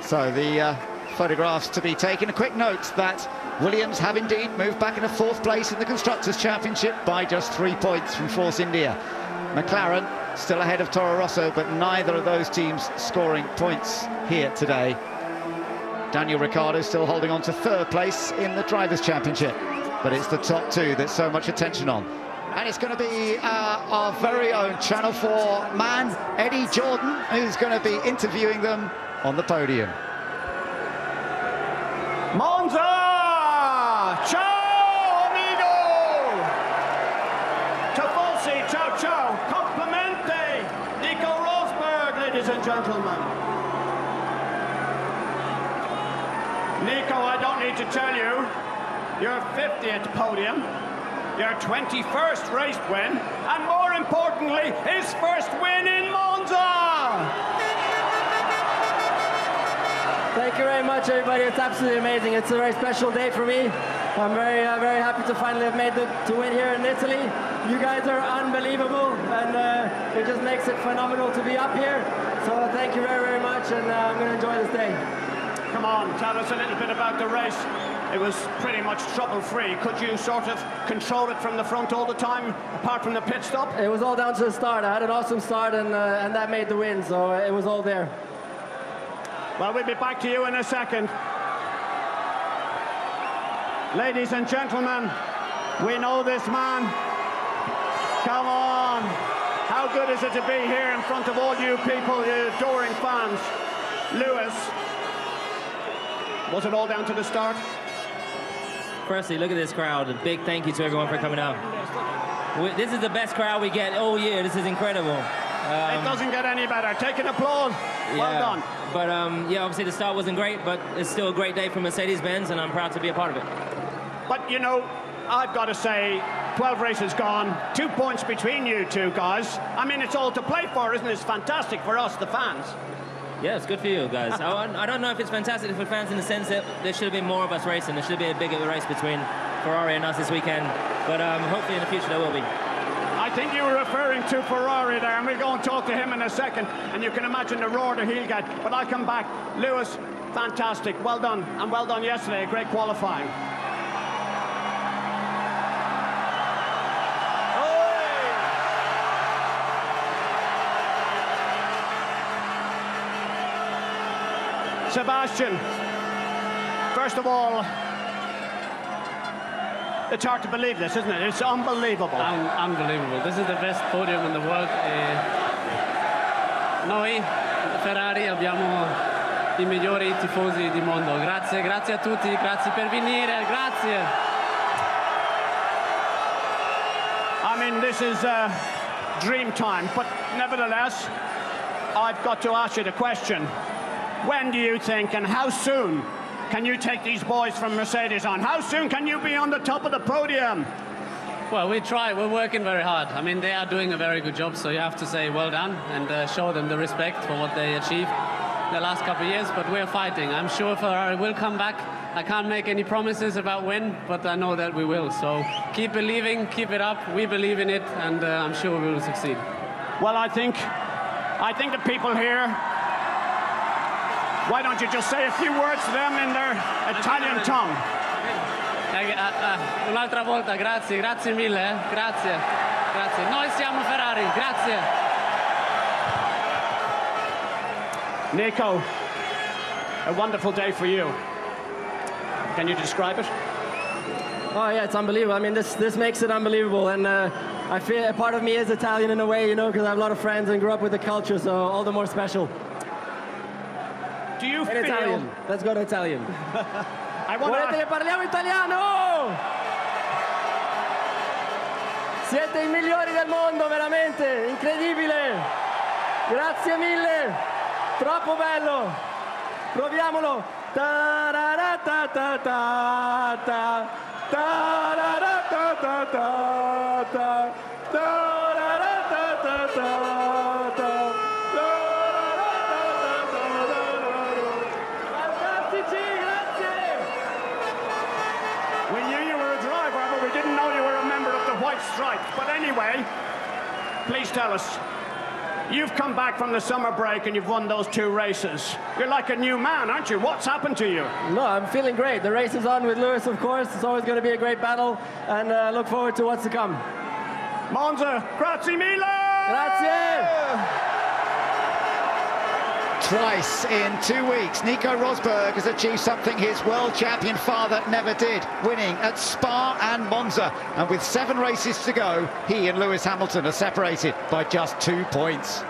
So the photographs to be taken. A quick note that Williams have indeed moved back into 4th place in the Constructors' Championship by just 3 points from Force India. McLaren still ahead of Toro Rosso, but neither of those teams scoring points here today. Daniel Ricciardo still holding on to 3rd place in the Drivers' Championship, but it's the top 2 that's so much attention on. And it's going to be our very own Channel 4 man, Eddie Jordan, who's going to be interviewing them on the podium. Monza! ciao, ciao. Complimente. Nico Rosberg, ladies and gentlemen. Nico, I don't need to tell you, your 50th podium, your 21st race win, and more importantly, his first win in Monza! Thank you very much, everybody. It's absolutely amazing. It's a very special day for me. I'm very happy to finally have made to win here in Italy. You guys are unbelievable, and it just makes it phenomenal to be up here. So thank you very much, and I'm going to enjoy this day. Come on, tell us a little bit about the race. It was pretty much trouble-free. Could you sort of control it from the front all the time, apart from the pit stop? It was all down to the start. I had an awesome start, and that made the win, so it was all there. Well, we'll be back to you in a second. Ladies and gentlemen, we know this man. Come on. How good is it to be here in front of all you people, you adoring fans? Lewis, was it all down to the start? Firstly, look at this crowd. A big thank you to everyone for coming out. This is the best crowd we get all year. This is incredible. It doesn't get any better. Take an applause. Well done. But yeah, obviously the start wasn't great, but it's still a great day for Mercedes-Benz, and I'm proud to be a part of it. But, you know, I've got to say, 12 races gone, 2 points between you two guys. I mean, it's all to play for, isn't it? It's fantastic for us, the fans. Yeah, it's good for you guys. I don't know if it's fantastic for fans in the sense that there should have been more of us racing. There should have been a bigger race between Ferrari and us this weekend. But hopefully in the future there will be. I think you were referring to Ferrari there, and we'll go and talk to him in a second, and you can imagine the roar that he'll get. But I'll come back. Lewis, fantastic. Well done, and well done yesterday. Great qualifying. Sebastian, first of all, it's hard to believe this, isn't it? It's unbelievable. Unbelievable. This is the best podium in the world. Noi, Ferrari, abbiamo I migliori tifosi di mondo. Grazie, grazie a tutti, grazie per venire, grazie. I mean, this is dream time, but nevertheless, I've got to ask you the question. When do you think, and how soon, can you take these boys from Mercedes on? How soon can you be on the top of the podium? Well, we try. We're working very hard. I mean, they are doing a very good job, so you have to say well done and show them the respect for what they achieved the last couple of years, but we're fighting. I'm sure Ferrari will come back. I can't make any promises about when, but I know that we will. So keep believing, keep it up. We believe in it, and I'm sure we will succeed. Well, I think the people here, why don't you just say a few words to them in their Italian tongue? Un'altra volta, grazie, grazie mille, grazie, grazie. Noi siamo Ferrari, grazie. Nico, a wonderful day for you. Can you describe it? Oh yeah, it's unbelievable. I mean, this makes it unbelievable, and I feel a part of me is Italian in a way, you know, because I have a lot of friends and grew up with the culture, so all the more special. Do you feel... Italian. Let's go to Italian. Volete che parliamo italiano? Siete i migliori del mondo, veramente, incredibile. Grazie mille, troppo bello. Proviamolo. Ta-ra-ra-ta-ta-ta-ta. Ta-ra-ra-ta-ta-ta-ta. Ta-ra-ra-ta-ta-ta-ta. Stripes. But anyway, please tell us, you've come back from the summer break and you've won those 2 races. You're like a new man, aren't you? What's happened to you? No, I'm feeling great. The race is on with Lewis, of course. It's always going to be a great battle, and look forward to what's to come. Monza, grazie mille! Grazie! Twice in 2 weeks, Nico Rosberg has achieved something his world champion father never did, winning at Spa and Monza. And with 7 races to go, he and Lewis Hamilton are separated by just 2 points.